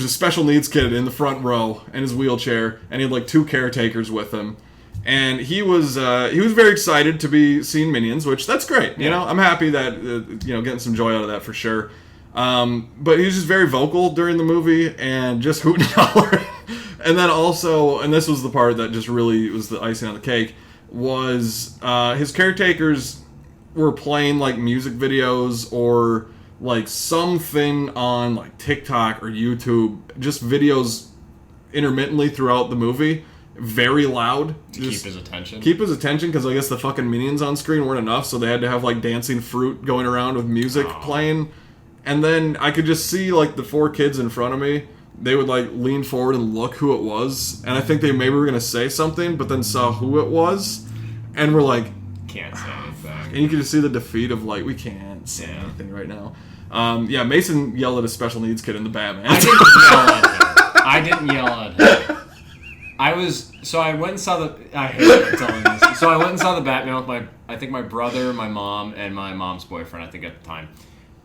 special needs kid in the front row in his wheelchair, and he had like 2 caretakers with him. And he was very excited to be seeing Minions, which that's great. You know, I'm happy that getting some joy out of that for sure. But he was just very vocal during the movie and just hooting and hollering. And then also, and this was the part that just really was the icing on the cake, was his caretakers were playing like music videos or like something on like TikTok or YouTube, just videos intermittently throughout the movie, very loud. To keep his attention. Keep his attention, because I guess the fucking Minions on screen weren't enough, so they had to have like dancing fruit going around with music playing. And then I could just see, like, the 4 kids in front of me. They would, like, lean forward and look who it was. And I think they maybe were going to say something, but then saw who it was. And were like... Can't say anything. And you could just see the defeat of, like, we can't say anything right now. Mason yelled at a special needs kid in the Batman. I didn't yell at him. I went and saw I hate telling this. So I went and saw the Batman with my brother, my mom, and my mom's boyfriend, I think, at the time.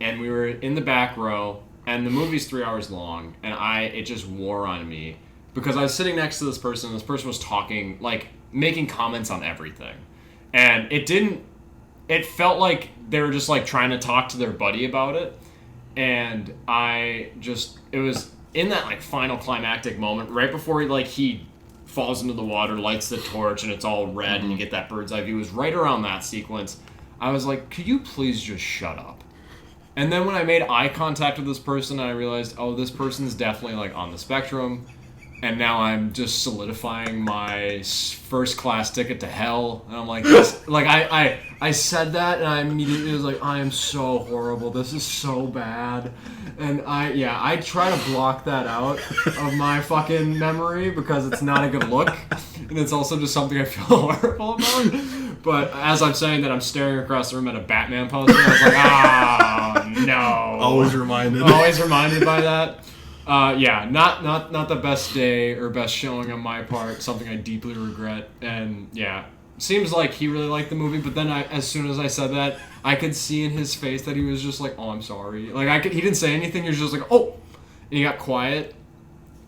And we were in the back row, and the movie's 3 hours long, and it just wore on me because I was sitting next to this person, and this person was talking, like, making comments on everything. And it felt like they were just, like, trying to talk to their buddy about it. And it was in that, like, final climactic moment, right before he falls into the water, lights the torch, and it's all red, and you get that bird's eye view. It was right around that sequence. I was like, could you please just shut up? And then when I made eye contact with this person, I realized, this person's definitely, like, on the spectrum. And now I'm just solidifying my first class ticket to hell. And I'm like, I said that, and I immediately was like, I am so horrible. This is so bad. And I try to block that out of my fucking memory because it's not a good look. And it's also just something I feel horrible about. But as I'm saying that, I'm staring across the room at a Batman poster, and I was like, no. Always reminded by that. Not the best day or best showing on my part. Something I deeply regret. And seems like he really liked the movie. But then as soon as I said that, I could see in his face that he was just like, "Oh, I'm sorry." Like he didn't say anything. He was just like, "Oh," and he got quiet.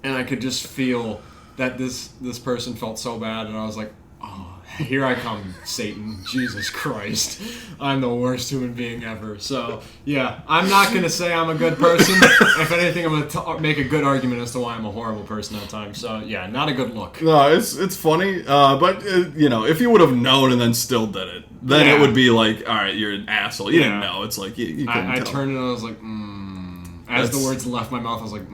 And I could just feel that this person felt so bad, and I was like, "Oh, Here I come, Satan. Jesus Christ. I'm the worst human being ever. So, yeah, I'm not going to say I'm a good person. If anything, I'm going to make a good argument as to why I'm a horrible person at times. So, yeah, not a good look. No, it's funny, but, if you would have known and then still did it, then it would be like, all right, you're an asshole. You didn't know. It's like, you couldn't I tell. turned and I was like, As the words left my mouth, I was like,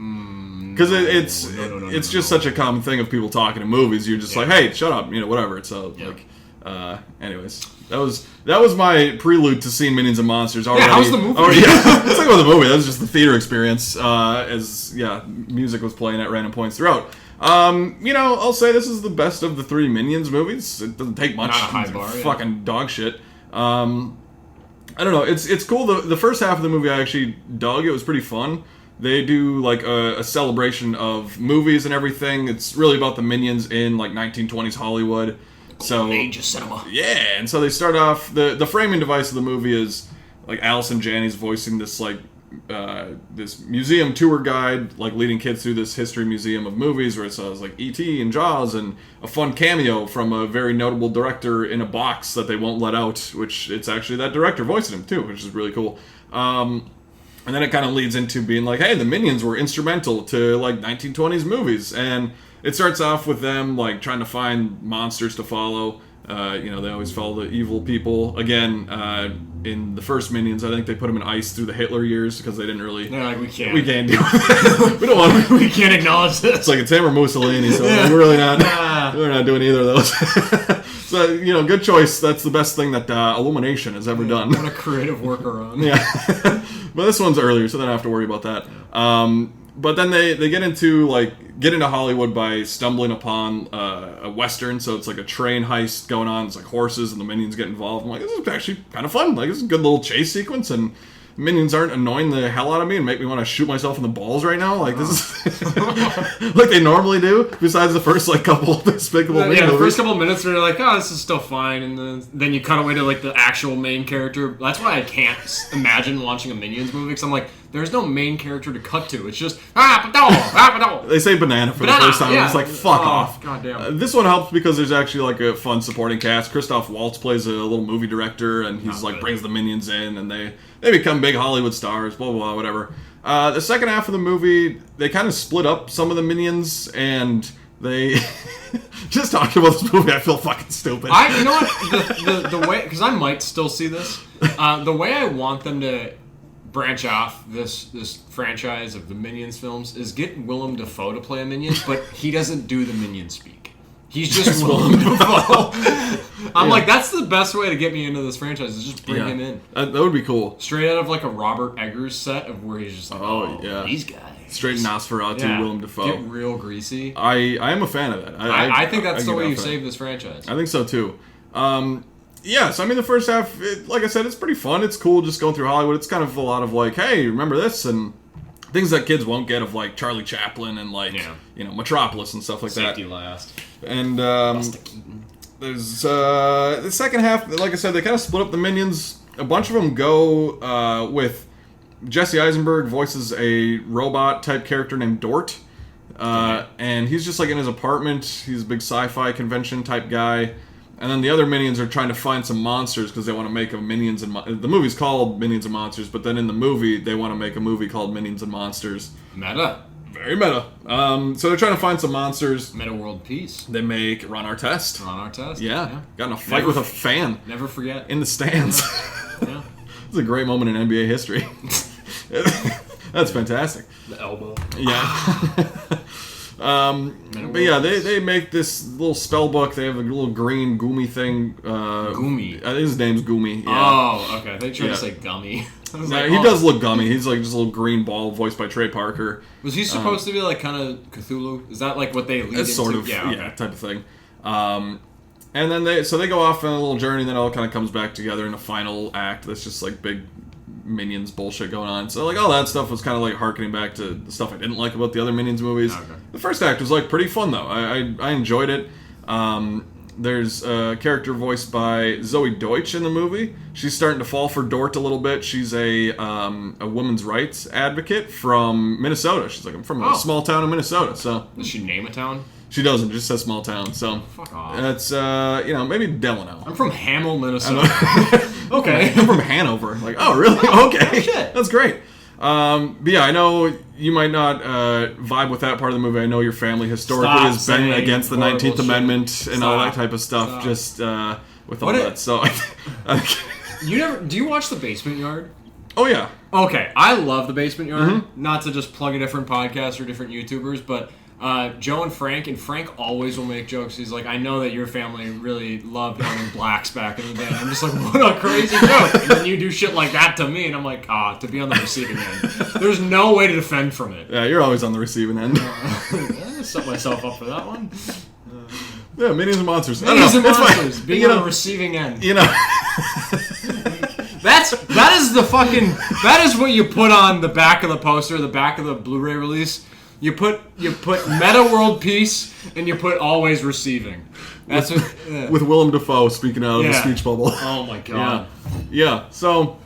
Because it's just such a common thing of people talking in movies. You're just like, hey, shut up, whatever. So anyways, that was my prelude to seeing Minions and Monsters. Already, how's the movie? Let's talk about the movie. That was just the theater experience. As music was playing at random points throughout. I'll say this is the best of the 3 Minions movies. It doesn't take much. Not a high bar. Fucking dog shit. I don't know. It's cool. The first half of the movie I actually dug. It was pretty fun. They do like a celebration of movies and everything. It's really about the Minions in like 1920s Hollywood. So age of cinema. Yeah, and so they start off. The framing device of the movie is like Allison Janney's voicing this like this museum tour guide, like leading kids through this history museum of movies, where it says like E.T. and Jaws, and a fun cameo from a very notable director in a box that they won't let out, which it's actually that director voicing him too, which is really cool. And then it kind of leads into being like, hey, the Minions were instrumental to like 1920s movies, and it starts off with them like trying to find monsters to follow. They always follow the evil people. Again, in the first Minions, I think they put them in ice through the Hitler years because they didn't really. They're like, we can't deal with it. We don't want to. We can't acknowledge this. It's like it's him or Mussolini, so we're really not. We're not doing either of those. So good choice. That's the best thing that Illumination has ever done. What a creative workaround. Yeah. But this one's earlier, so they don't have to worry about that. But then they get into Hollywood by stumbling upon a Western, so it's like a train heist going on. It's like horses and the Minions get involved. I'm like, this is actually kind of fun. Like, this is a good little chase sequence, and Minions aren't annoying the hell out of me and make me want to shoot myself in the balls right now. Like, this is like they normally do, besides the first couple of Despicable Me the movies. first couple of minutes they're like, oh, this is still fine, and then you cut away to the actual main character. That's why I can't imagine watching a Minions movie, because I'm like, there's no main character to cut to. It's just badoo. They say banana for the first time. Yeah. And it's like, fuck off. Goddamn. This one helps because there's actually a fun supporting cast. Christoph Waltz plays a little movie director, and he's brings the Minions in, and they become big Hollywood stars. Blah blah blah. Whatever. The second half of the movie, they kind of split up some of the Minions, and they just talking about this movie, I feel fucking stupid. You know what? The way, because I might still see this. The way I want them to branch off this franchise of the Minions films is get Willem Dafoe to play a Minion, but he doesn't do the Minion speak. He's just Willem Dafoe. I'm like, that's the best way to get me into this franchise, is just bring him in. That would be cool. Straight out of a Robert Eggers set of where he's just like, these guys. Straight Nosferatu, Willem Dafoe. Get real greasy. I am a fan of that. I think that's the way you save this franchise. I think so too. So the first half, like I said, it's pretty fun. It's cool just going through Hollywood. It's kind of a lot of hey, remember this? And things that kids won't get of Charlie Chaplin and Metropolis and stuff like Safety that. Last. And there's the second half, like I said, they kind of split up the Minions. A bunch of them go with Jesse Eisenberg voices a robot type character named Dort. And he's just in his apartment. He's a big sci-fi convention type guy. And then the other Minions are trying to find some monsters because they want to make a Minions and the movie's called Minions and Monsters, but then in the movie they want to make a movie called Minions and Monsters. Meta. Very meta. So they're trying to find some monsters. Meta world peace. They make Ron Artest. Ron Artest. Yeah. Got in a fight with a fan. Never forget. In the stands. Yeah. It's a great moment in NBA history. That's fantastic. The elbow. Yeah. But yeah, they make this little spell book. They have a little green Goomy thing. Goomy. I think his name's Goomy. Yeah. Oh, okay. They tried to say gummy. Yeah, he does look gummy. He's just a little green ball voiced by Trey Parker. Was he supposed to be kind of Cthulhu? Is that what they lead into? Sort of, type of thing. And then they go off on a little journey, and then it all kind of comes back together in a final act. That's just big Minions bullshit going on. So all that stuff was kind of harkening back to the stuff I didn't like about the other Minions movies. Okay. The first act was pretty fun though. I enjoyed it. There's a character voiced by Zoe Deutsch in the movie. She's starting to fall for Dort a little bit. She's a women's rights advocate from Minnesota. She's I'm from a small town in Minnesota. So does she name a town? She doesn't. It just says small town. So Fuck off. that's maybe Delano. I'm from Hamel, Minnesota. Okay. I'm from Hanover. Like, oh really? Okay, shit. That's great. But yeah, I know you might not vibe with that part of the movie. I know your family historically Stop has been saying against the horrible 19th shit. Amendment and all that Stop. type of stuff. Stop. Just with all What that. So, Do you watch The Basement Yard? oh yeah. Okay, I love The Basement Yard. Mm-hmm. Not to just plug a different podcast or different YouTubers, but Joe and Frank always will make jokes. He's like, I know that your family really loved owning blacks back in the day. And I'm just like, what a crazy joke. And then you do shit like that to me, and I'm like, to be on the receiving end. There's no way to defend from it. Yeah, you're always on the receiving end. I set myself up for that one. Yeah, Minions and Monsters. Minions and It's fine. Monsters, being You on know- the receiving end. You know. That is what you put on the back of the poster, the back of the Blu-ray release. You put Meta World Peace and you put Always Receiving. That's With Willem Dafoe speaking out of the Yeah. speech bubble. Oh my god. Yeah. So,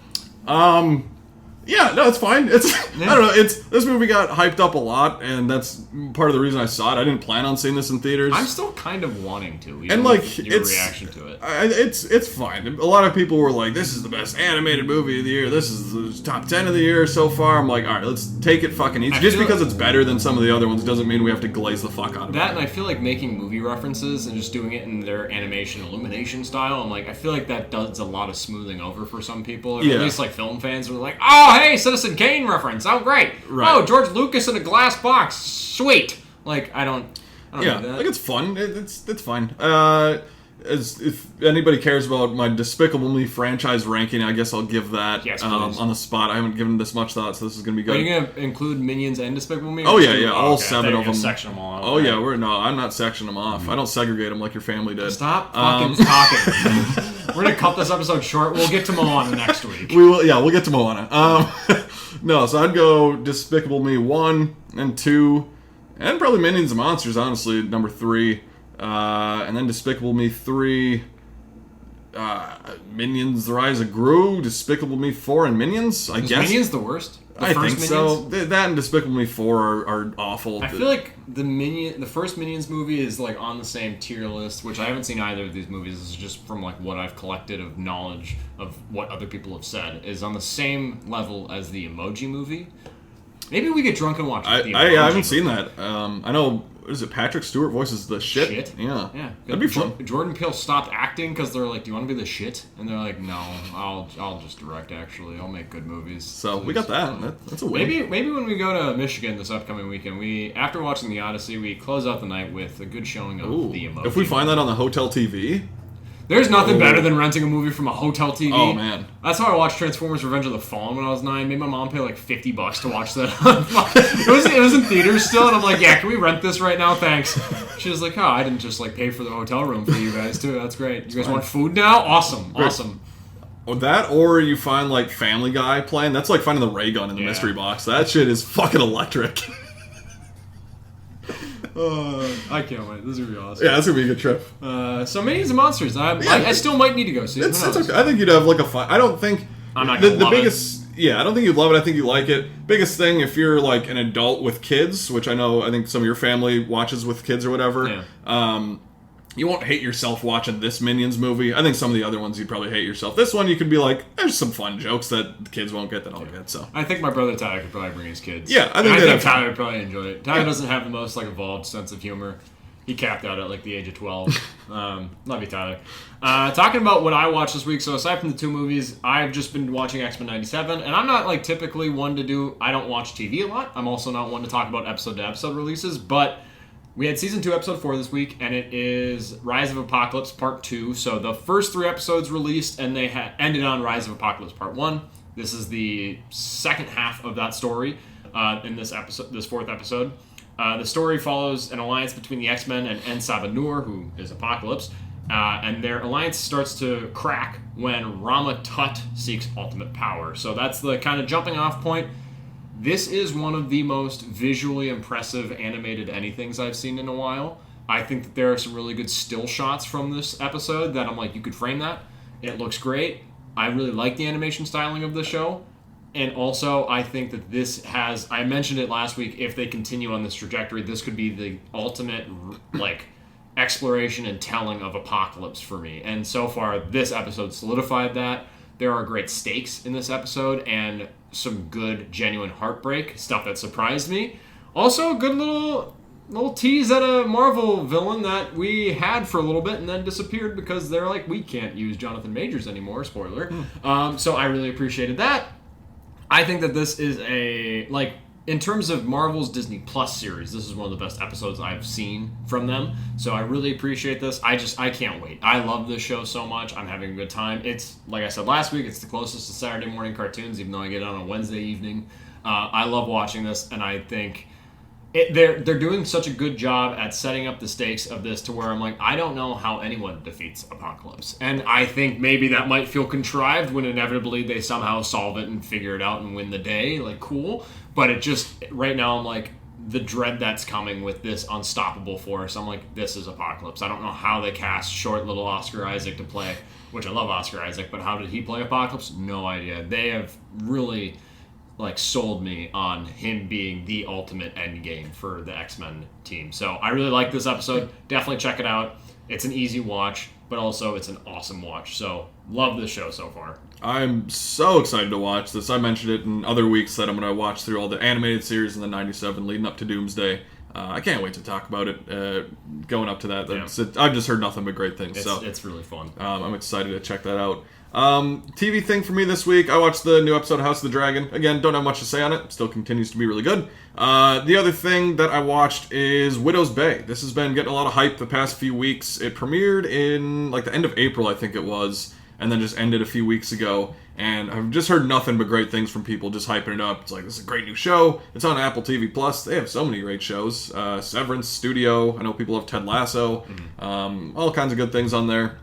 yeah, no, it's fine. It's I don't know. This movie got hyped up a lot, and that's part of the reason I saw it. I didn't plan on seeing this in theaters. I'm still kind of wanting to, even And, like, with your it's- reaction to it. It's fine. A lot of people were like, "This is the best animated movie of the year. This is the top 10 of the year so far." I'm like, "All right, let's take it fucking easy." Just feel because like- it's better than some of the other ones doesn't mean we have to glaze the fuck out of That, it. and I feel like making movie references and just doing it in their animation illumination style. I'm like, I feel like that does a lot of smoothing over for some people, or Yeah. at least like film fans are like, oh hey, Citizen Kane reference, oh great, Right. oh George Lucas in a glass box, sweet. Like I don't Yeah, do that. like it's fun. It's fine. As if anybody cares about my Despicable Me franchise ranking, I guess I'll give that Yes, please. on the spot. I haven't given this much thought, so this is gonna be Are good. you gonna include Minions and Despicable Me? Oh or yeah, just- yeah, oh, all okay, I thought seven you were of gonna them. Section them all out. Oh yeah, I'm not sectioning them off. I don't segregate them like your family did. Stop fucking talking. We're gonna cut this episode short. We'll get to Moana next week. We'll get to Moana. No, so I'd go Despicable Me 1 and 2, and probably Minions and Monsters, honestly, number 3. And then Despicable Me 3, Minions: The Rise of Gru, Despicable Me 4, and Minions, I Is guess. Minions the worst? The I first think Minions? so. That and Despicable Me 4 are awful. I feel like the first Minions movie is like on the same tier list, which I haven't seen either of these movies. This is just from like what I've collected of knowledge of what other people have said. Is on the same level as the Emoji movie. Maybe we get drunk and watch the Emoji I haven't seen movie. that. I know, what is it, Patrick Stewart voices the shit? Shit? Yeah. Yeah, That'd be fun. Jordan Peele stopped acting because they're like, "Do you want to be the shit?" And they're like, "No, I'll just direct. Actually, I'll make good movies." So we got that. That's a win. Maybe when we go to Michigan this upcoming weekend, after watching the Odyssey, we close out the night with a good showing of Ooh. the Emoji. If we find that on the hotel TV, There's nothing Ooh. better than renting a movie from a hotel TV. Oh, man. That's how I watched Transformers: Revenge of the Fallen when I was 9. Made my mom pay like $50 to watch that. it was in theaters still, and I'm like, yeah, can we rent this right now? Thanks. She was like, oh, I didn't just like pay for the hotel room for you guys too. That's great. You guys want food now? Awesome, awesome. or that, or you find like Family Guy playing. That's like finding the ray gun in the Yeah. mystery box. That shit is fucking electric. I can't wait. This is gonna be awesome. Yeah, that's gonna be a good trip. So Minions and Monsters. I still might need to go see it. It's Who knows? okay. I think you'd have like a fun. I don't think I'm not gonna the love biggest. Yeah, I don't think you'd love it. I think you like it. Biggest thing if you're like an adult with kids, which I think some of your family watches with kids or whatever. Yeah. You won't hate yourself watching this Minions movie. I think some of the other ones you'd probably hate yourself. This one you could be like, there's some fun jokes that the kids won't get that I'll get. So I think my brother Tyler could probably bring his kids. Yeah, I And think I they'd think have fun. Tyler would probably enjoy it. Tyler doesn't have the most like evolved sense of humor. He capped out at like the age of 12. Love you, Tyler. Talking about what I watched this week. So aside from the two movies, I've just been watching X-Men 97, and I'm not like typically one to do. I don't watch TV a lot. I'm also not one to talk about episode to episode releases, but. We had Season 2, Episode 4 this week, and it is Rise of Apocalypse Part 2. So the first 3 episodes released, and they ended on Rise of Apocalypse Part 1. This is the second half of that story in this episode, this 4th episode. The story follows an alliance between the X-Men and En-Sabah Nur, who is Apocalypse, and their alliance starts to crack when Rama Tut seeks ultimate power. So that's the kind of jumping off point. This is one of the most visually impressive animated anythings I've seen in a while. I think that there are some really good still shots from this episode that I'm like, you could frame that. It looks great. I really like the animation styling of the show. And also, I think that this has, I mentioned it last week, if they continue on this trajectory, this could be the ultimate, like, exploration and telling of Apocalypse for me. And so far, this episode solidified that. There are great stakes in this episode and some good, genuine heartbreak, stuff that surprised me. Also, a good little tease at a Marvel villain that we had for a little bit and then disappeared because they're like, we can't use Jonathan Majors anymore, spoiler. So I really appreciated that. I think that this is in terms of Marvel's Disney Plus series, this is one of the best episodes I've seen from them. So I really appreciate this. I can't wait. I love this show so much. I'm having a good time. It's, like I said last week, it's the closest to Saturday morning cartoons, even though I get it on a Wednesday evening. I love watching this, and I think they're doing such a good job at setting up the stakes of this to where I'm like, I don't know how anyone defeats Apocalypse. And I think maybe that might feel contrived when inevitably they somehow solve it and figure it out and win the day. Like, cool. But it just, right now I'm like, the dread that's coming with this unstoppable force, I'm like, this is Apocalypse. I don't know how they cast short little Oscar Isaac to play, which I love Oscar Isaac, but how did he play Apocalypse? No idea. They have really sold me on him being the ultimate end game for the X-Men team. So I really like this episode. Definitely check it out. It's an easy watch, but also it's an awesome watch. So love this show so far. I'm so excited to watch this. I mentioned it in other weeks that I'm going to watch through all the animated series in the 97 leading up to Doomsday. I can't wait to talk about it going up to that. I've just heard nothing but great things. It's really fun. I'm excited to check that out. TV thing for me this week, I watched the new episode of House of the Dragon. Again, don't have much to say on it. Still continues to be really good. The other thing that I watched is Widow's Bay. This has been getting a lot of hype the past few weeks. It premiered in the end of April, I think it was, and then just ended a few weeks ago. And I've just heard nothing but great things from people just hyping it up. It's like, this is a great new show. It's on Apple TV Plus. They have so many great shows. Severance, Studio. I know people love Ted Lasso. All kinds of good things on there.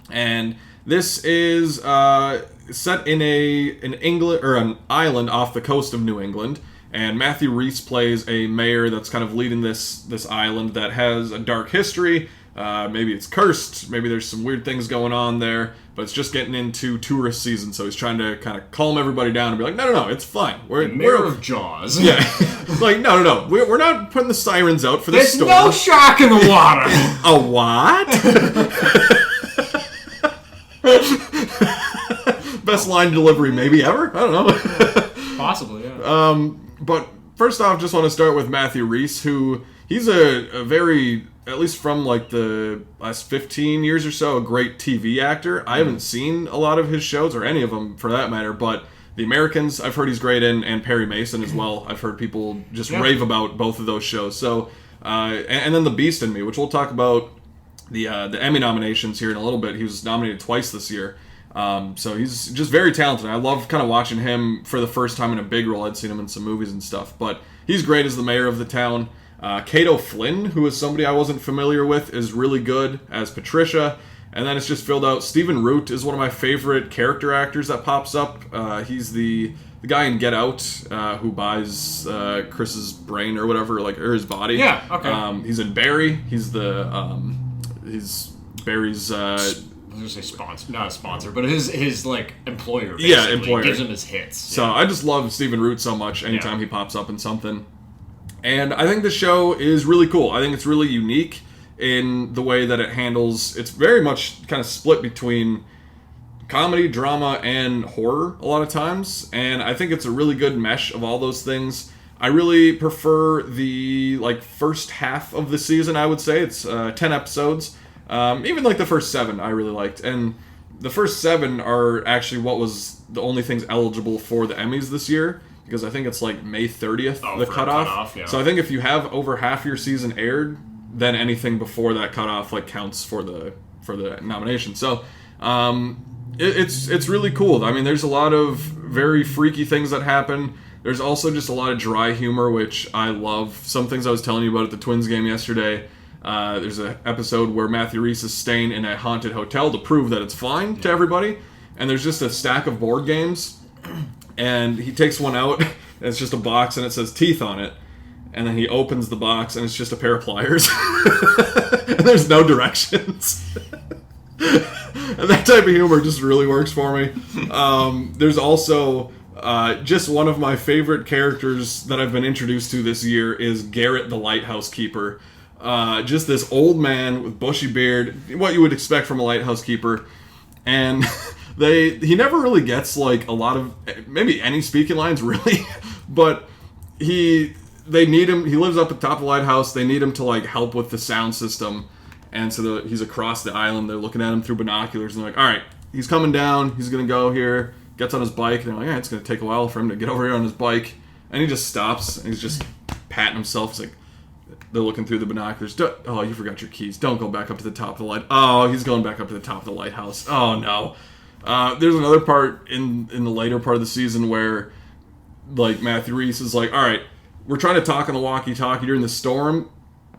And this is set in England, or an island off the coast of New England, and Matthew Rhys plays a mayor that's kind of leading this island that has a dark history. Maybe it's cursed, maybe there's some weird things going on there, but it's just getting into tourist season, so he's trying to kind of calm everybody down and be like, no, it's fine. We're mayor of Jaws. Yeah. No. We're not putting the sirens out for this storm. There's no shark in the water. A what? Best line delivery maybe ever? I don't know. Possibly, yeah. But first off, just want to start with Matthew Rhys, who he's a very, at least from the last 15 years or so, a great TV actor. I haven't seen a lot of his shows, or any of them for that matter, but The Americans, I've heard he's great in, and Perry Mason as well. I've heard people just rave about both of those shows. So, and then The Beast in Me, which we'll talk about the Emmy nominations here in a little bit. He was nominated twice this year. So he's just very talented. I love kind of watching him for the first time in a big role. I'd seen him in some movies and stuff, but he's great as the mayor of the town. Cato Flynn, who is somebody I wasn't familiar with, is really good as Patricia. And then it's just filled out. Stephen Root is one of my favorite character actors that pops up. He's the guy in Get Out who buys Chris's brain or whatever, or his body. Yeah, okay. He's in Barry. He's he's Barry's... I was going to say sponsor, not a sponsor, but his employer, basically. Yeah, employer. Gives him his hits. So I just love Stephen Root so much anytime he pops up in something. And I think the show is really cool. I think it's really unique in the way that it handles... It's very much kind of split between comedy, drama, and horror a lot of times. And I think it's a really good mesh of all those things. I really prefer the first half of the season, I would say. It's 10 episodes. Even the first 7 I really liked. And the first 7 are actually what was the only things eligible for the Emmys this year. Because I think it's May 30th, the cutoff. Yeah. So I think if you have over half your season aired, then anything before that cutoff counts for the nomination. So it's really cool. I mean, there's a lot of very freaky things that happen. There's also just a lot of dry humor, which I love. Some things I was telling you about at the Twins game yesterday. There's an episode where Matthew Rhys is staying in a haunted hotel to prove that it's fine to everybody. And there's just a stack of board games. And he takes one out, and it's just a box, and it says teeth on it. And then he opens the box, and it's just a pair of pliers. And there's no directions. And that type of humor just really works for me. There's also Just one of my favorite characters that I've been introduced to this year is Garrett the Lighthouse Keeper. Just this old man with bushy beard, what you would expect from a lighthouse keeper. And he never really gets like a lot of, maybe any speaking lines really, but they need him. He lives up at the top of the lighthouse. They need him to like help with the sound system. And so he's across the island. They're looking at him through binoculars and they're like, all right, he's coming down. He's going to go here. Gets on his bike. And they're like, yeah, it's going to take a while for him to get over here on his bike. And he just stops. And he's just patting himself. He's like, they're looking through the binoculars. Oh, you forgot your keys. Don't go back up to the top of the light. Oh, he's going back up to the top of the lighthouse. Oh, no. There's another part in the later part of the season where, like, Matthew Rhys is like, all right, we're trying to talk on the walkie-talkie during the storm.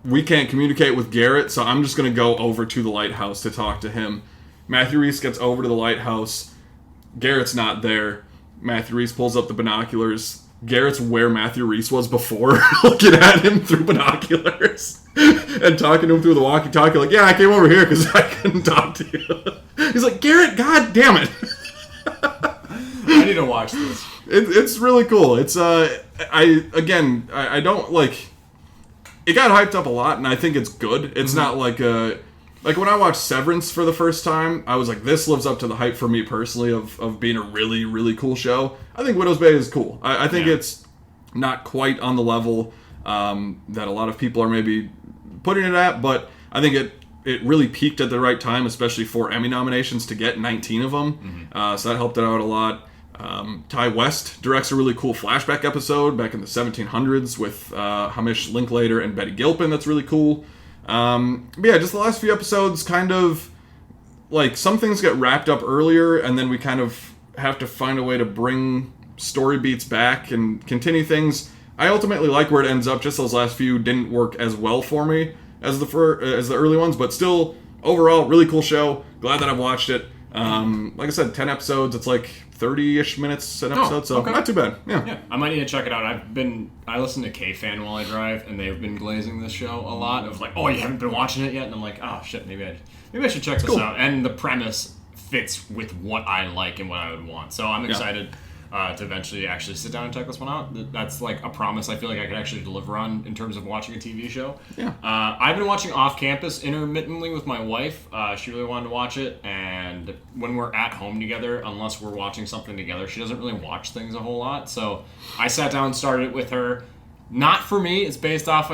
We can't communicate with Garrett, so I'm just going to go over to the lighthouse to talk to him. Matthew Rhys gets over to the lighthouse. Garrett's not there. Matthew Rhys pulls up the binoculars. Garrett's where Matthew Rhys was before, looking at him through binoculars and talking to him through the walkie-talkie like, yeah, I came over here because I couldn't talk to you. He's like, Garrett, god damn it. I need to watch this. It's really cool. It's, I don't, like, it got hyped up a lot, and I think it's good. It's not like when I watched Severance for the first time, I was like, this lives up to the hype for me personally of being a really, really cool show. I think Widow's Bay is cool. I think it's not quite on the level that a lot of people are maybe putting it at, but I think it really peaked at the right time, especially for Emmy nominations to get 19 of them. So that helped it out a lot. Ty West directs a really cool flashback episode back in the 1700s with Hamish Linklater and Betty Gilpin. That's really cool. But yeah, just the last few episodes kind of, like, some things get wrapped up earlier, and then we kind of have to find a way to bring story beats back and continue things. I ultimately like where it ends up. Just those last few didn't work as well for me as the early ones, but still, overall, really cool show. Glad that I've watched it. Like I said, 10 episodes. It's like 30-ish minutes an episode, so not too bad. Yeah, I might need to check it out. I listen to K-Fan while I drive, and they've been glazing this show a lot. It was like, oh, you haven't been watching it yet? And I'm like, oh, shit, maybe I should check this out. And the premise fits with what I like and what I would want. So I'm excited to eventually actually sit down and check this one out. That's like a promise I feel like I could actually deliver on in terms of watching a TV show. Yeah. I've been watching Off Campus intermittently with my wife. She really wanted to watch it, and when we're at home together, unless we're watching something together, she doesn't really watch things a whole lot. So I sat down and started it with her. Not for me. It's based off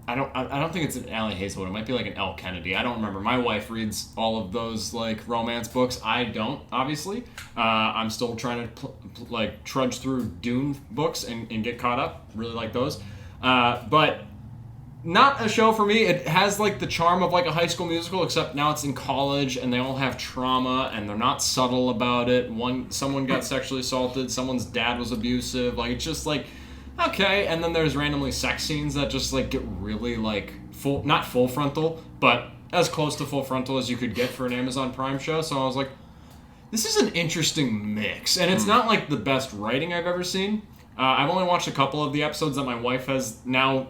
I don't think it's an Allie Hazelwood. It might be like an Elle Kennedy. I don't remember. My wife reads all of those like romance books. I don't, obviously. I'm still trying to trudge through Dune books and get caught up. Really like those. But not a show for me. It has like the charm of like a High School Musical, except now it's in college and they all have trauma and they're not subtle about it. Someone got sexually assaulted. Someone's dad was abusive. Like, it's just like, okay, and then there's randomly sex scenes that just like get really like not full frontal, but as close to full frontal as you could get for an Amazon Prime show. So I was like, this is an interesting mix, and it's not like the best writing I've ever seen. I've only watched a couple of the episodes that my wife has now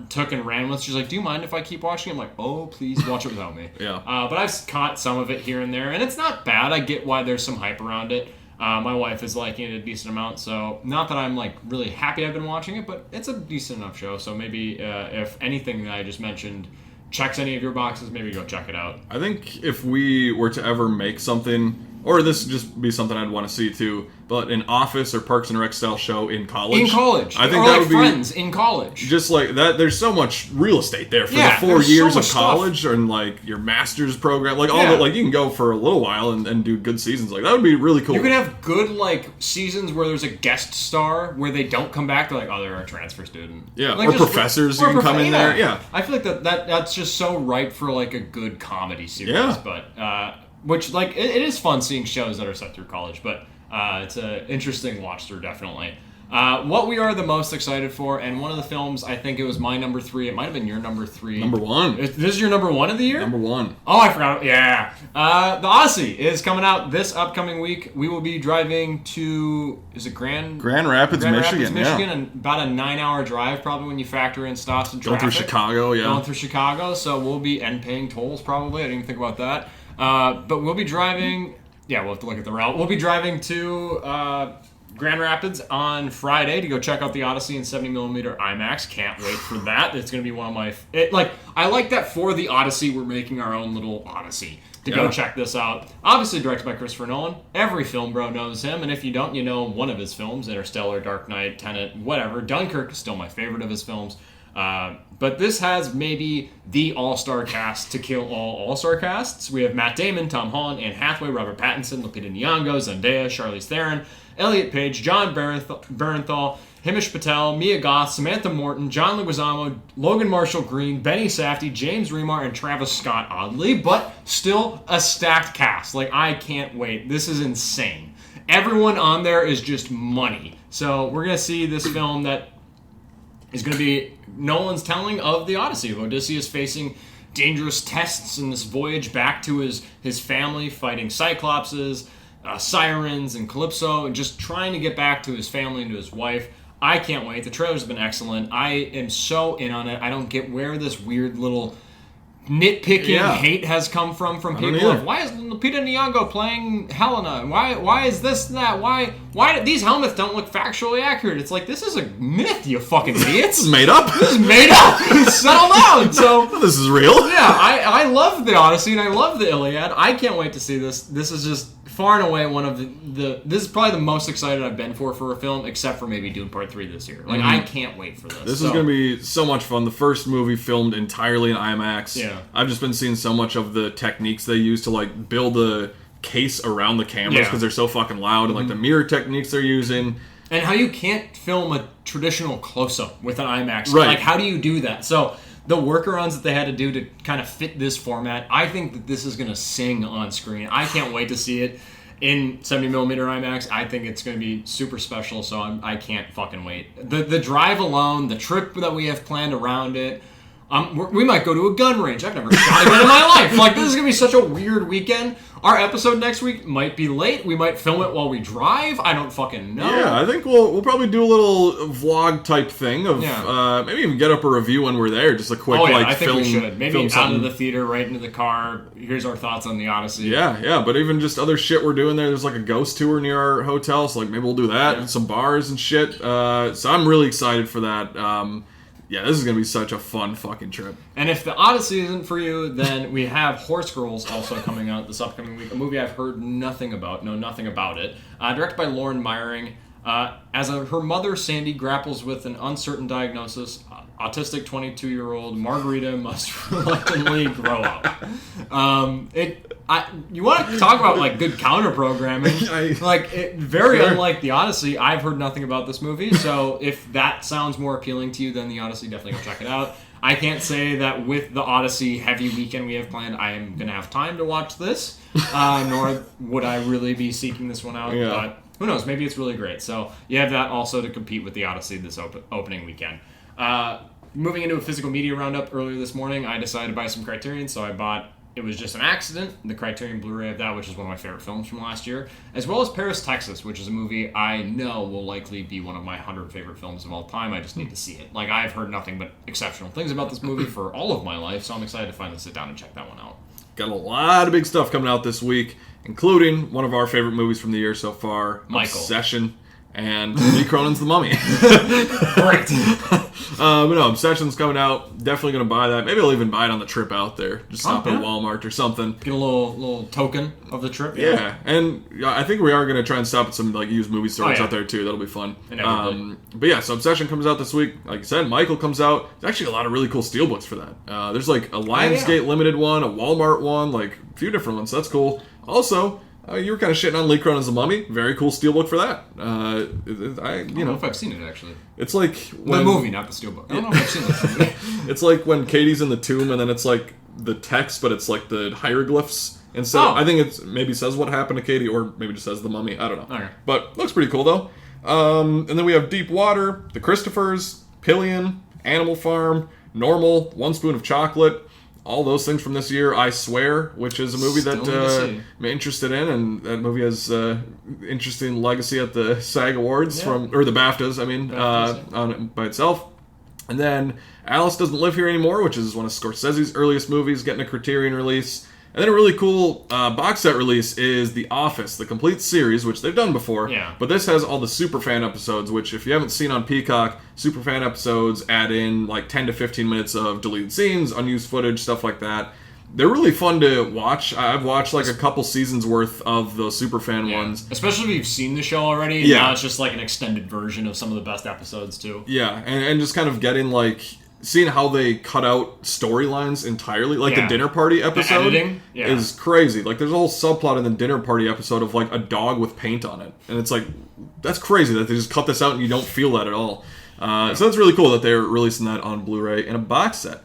took and ran with. She's like, do you mind if I keep watching? I'm like, oh, please watch it without me. Yeah. But I've caught some of it here and there, and it's not bad. I get why there's some hype around it. My wife is liking it a decent amount, so not that I'm like really happy I've been watching it, but it's a decent enough show. So maybe if anything that I just mentioned checks any of your boxes, maybe go check it out. I think if we were to ever make something, or this would just be something I'd want to see too, but an Office or Parks and Rec style show in college. In college. I think or that like would be Friends in college. Just like that, there's so much real estate there for the 4 there's years so of much college stuff. and like your master's program. Like all that, like you can go for a little while and do good seasons. Like that would be really cool. You could have good like seasons where there's a guest star where they don't come back. They're like, oh, they're a transfer student. Yeah, like, or professors who can come in there. Yeah. I feel like that's just so ripe for like a good comedy series. Yeah. But which like it is fun seeing shows that are set through college, but it's an interesting watch through definitely. What we are the most excited for, and one of the films, I think it was my number 3. It might have been your number 3. Number 1. This is your number 1 of the year? Number 1. Oh, I forgot. Yeah. The Odyssey is coming out this upcoming week. We will be driving to, is it Grand Rapids, Michigan, yeah. And about a 9-hour drive probably when you factor in stops and Going traffic. through Chicago, yeah. Going through Chicago, so we'll be paying tolls probably. I didn't even think about that. But we'll be driving. Yeah, we'll have to look at the route. We'll be driving to Grand Rapids on Friday to go check out the Odyssey in 70mm IMAX. Can't wait for that. It's going to be one of my... I like that for the Odyssey, we're making our own little Odyssey to go check this out. Obviously directed by Christopher Nolan. Every film bro knows him, and if you don't, you know one of his films, Interstellar, Dark Knight, Tenet, whatever. Dunkirk is still my favorite of his films. But this has maybe the all-star cast to kill all all-star casts. We have Matt Damon, Tom Holland, Anne Hathaway, Robert Pattinson, Lupita Nyong'o, Zendaya, Charlize Theron, Elliot Page, John Barenthal, Himesh Patel, Mia Goth, Samantha Morton, John Leguizamo, Logan Marshall Green, Benny Safdie, James Remar, and Travis Scott, oddly, but still a stacked cast. Like, I can't wait. This is insane. Everyone on there is just money. So we're going to see this film that is going to be Nolan's telling of the Odyssey. Odysseus facing dangerous tests in this voyage back to his family, fighting Cyclopses, Sirens, and Calypso, and just trying to get back to his family and to his wife. I can't wait. The trailers have been excellent. I am so in on it. I don't get where this weird little nitpicking hate has come from people. Like, why is Lupita Nyong'o playing Helena? Why is this and that? Why these helmets don't look factually accurate? It's like, this is a myth, you fucking idiots. This is made up. This is made up. Settle down. So this is real. Yeah, I love the Odyssey and I love the Iliad. I can't wait to see this. This is just far and away one of this is probably the most excited I've been for a film, except for maybe Dune Part 3 this year. Like, I can't wait for this. This is going to be so much fun. The first movie filmed entirely in IMAX. Yeah. I've just been seeing so much of the techniques they use to, like, build a case around the cameras because they're so fucking loud, and, like, the mirror techniques they're using. And how you can't film a traditional close-up with an IMAX. Right. Like, how do you do that? So the workarounds that they had to do to kind of fit this format, I think that this is going to sing on screen. I can't wait to see it in 70mm IMAX. I think it's going to be super special, so I can't fucking wait. The drive alone, the trip that we have planned around it, we might go to a gun range. I've never shot a gun in my life. Like, this is going to be such a weird weekend. Our episode next week might be late. We might film it while we drive. I don't fucking know. Yeah, I think we'll probably do a little vlog type thing of maybe even get up a review when we're there. Just a quick I think film. We should. Maybe film out something. of the theater, right into the car. Here's our thoughts on the Odyssey. Yeah, but even just other shit we're doing there. There's like a ghost tour near our hotel, so like maybe we'll do that and some bars and shit. So I'm really excited for that. Yeah, this is going to be such a fun fucking trip. And if the Odyssey isn't for you, then we have Horse Girls also coming out this upcoming week. A movie I've heard nothing about, know nothing about it. Directed by Lauren Meyering. Her mother, Sandy, grapples with an uncertain diagnosis, autistic 22-year-old Margarita must reluctantly grow up. You want to talk about, like, good counter-programming. Very unlike The Odyssey. I've heard nothing about this movie, so if that sounds more appealing to you than The Odyssey, definitely go check it out. I can't say that with the Odyssey heavy weekend we have planned, I am going to have time to watch this, nor would I really be seeking this one out, but who knows, maybe it's really great. So you have that also to compete with the Odyssey this opening weekend. Moving into a physical media roundup earlier this morning, I decided to buy some Criterion, so I bought It Was Just an Accident, the Criterion Blu-ray of that, which is one of my favorite films from last year, as well as Paris, Texas, which is a movie I know will likely be one of my 100 favorite films of all time. I just need to see it. Like, I've heard nothing but exceptional things about this movie for all of my life, so I'm excited to finally sit down and check that one out. Got a lot of big stuff coming out this week, including one of our favorite movies from the year so far, Michael. Obsession, and Lee Cronin's The Mummy. Great. But no, Obsession's coming out. Definitely going to buy that. Maybe I'll even buy it on the trip out there. Just stop at Walmart or something. Get a little token of the trip. Yeah, and I think we are going to try and stop at some like used movie stores out there too. That'll be fun. But yeah, so Obsession comes out this week. Like I said, Michael comes out. There's actually a lot of really cool steelbooks for that. There's like a Lionsgate Limited one, a Walmart one, like a few different ones. So that's cool. Also, you were kind of shitting on Lee Cronin's The Mummy. Very cool steelbook for that. I don't know if I've seen it, actually. It's like when... The movie, not the steelbook. I don't know if I've seen the movie. It's like when Katie's in the tomb and then it's like the text, but it's like the hieroglyphs. Instead, I think it maybe says what happened to Katie, or maybe just says The Mummy. I don't know. Okay. But looks pretty cool, though. And then we have Deep Water, The Christophers, Pillion, Animal Farm, Normal, One Spoon of Chocolate. All those things from this year. I Swear, which is a movie that I'm interested in, and that movie has interesting legacy at the SAG Awards or the BAFTAs. On it by itself. And then Alice Doesn't Live Here Anymore, which is one of Scorsese's earliest movies, getting a Criterion release. And then a really cool box set release is The Office, the complete series, which they've done before. Yeah. But this has all the Superfan episodes, which if you haven't seen on Peacock, Superfan episodes add in like 10 to 15 minutes of deleted scenes, unused footage, stuff like that. They're really fun to watch. I've watched like a couple seasons worth of those Superfan ones. Especially if you've seen the show already. Yeah. Now it's just like an extended version of some of the best episodes too. Yeah, and just kind of getting like... seeing how they cut out storylines entirely, like the dinner party episode editing? Yeah. is crazy. Like there's a whole subplot in the dinner party episode of like a dog with paint on it, and it's like that's crazy that they just cut this out and you don't feel that at all. So that's really cool that they're releasing that on Blu-ray in a box set.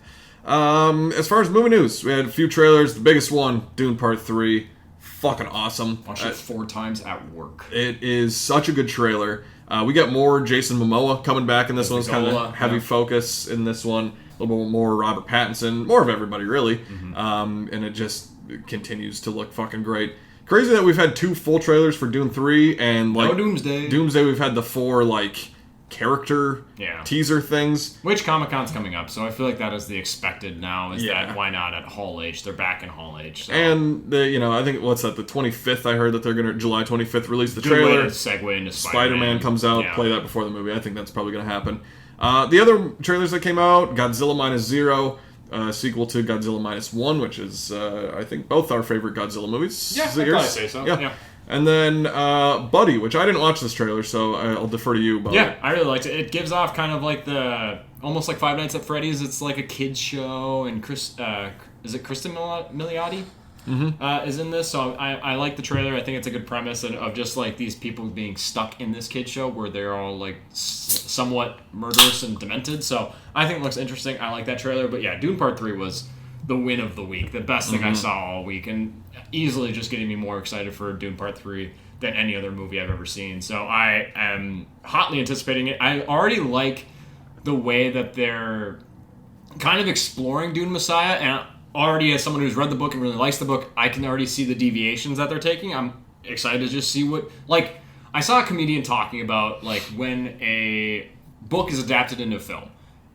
As far as movie news, we had a few trailers. The biggest one, Dune Part 3, fucking awesome. Watched it 4 times at work. It is such a good trailer. We got more Jason Momoa coming back in this one. It's kind of heavy focus in this one. A little bit more Robert Pattinson. More of everybody, really. Mm-hmm. And it just continues to look fucking great. Crazy that we've had 2 full trailers for Dune 3. And like Doomsday. Doomsday, we've had the 4, like, character teaser things. Which Comic-Con's coming up, so I feel like that is the expected now, is that why not at Hall H? They're back in Hall H. So. And, I think, what's that, the 25th, I heard that they're going to, July 25th, release the Good trailer. way to segue into Spider-Man comes out, play that before the movie. I think that's probably going to happen. The other trailers that came out, Godzilla Minus Zero, sequel to Godzilla Minus One, which is, I think, both our favorite Godzilla movies. Yeah, I'd probably say so. Yeah. And then Buddy, which I didn't watch this trailer, so I'll defer to you. But yeah, I really liked it. It gives off kind of like almost like Five Nights at Freddy's. It's like a kid's show, and is it Kristen Milioti? Mm-hmm. Is in this, so I like the trailer. I think it's a good premise of just like these people being stuck in this kid's show where they're all like somewhat murderous and demented. So I think it looks interesting. I like that trailer. But yeah, Dune Part 3 was the win of the week, the best thing I saw all week, and easily just getting me more excited for Dune Part 3 than any other movie I've ever seen. So I am hotly anticipating it. I already like the way that they're kind of exploring Dune Messiah, and already as someone who's read the book and really likes the book, I can already see the deviations that they're taking. I'm excited to just see what... Like, I saw a comedian talking about, like, when a book is adapted into film,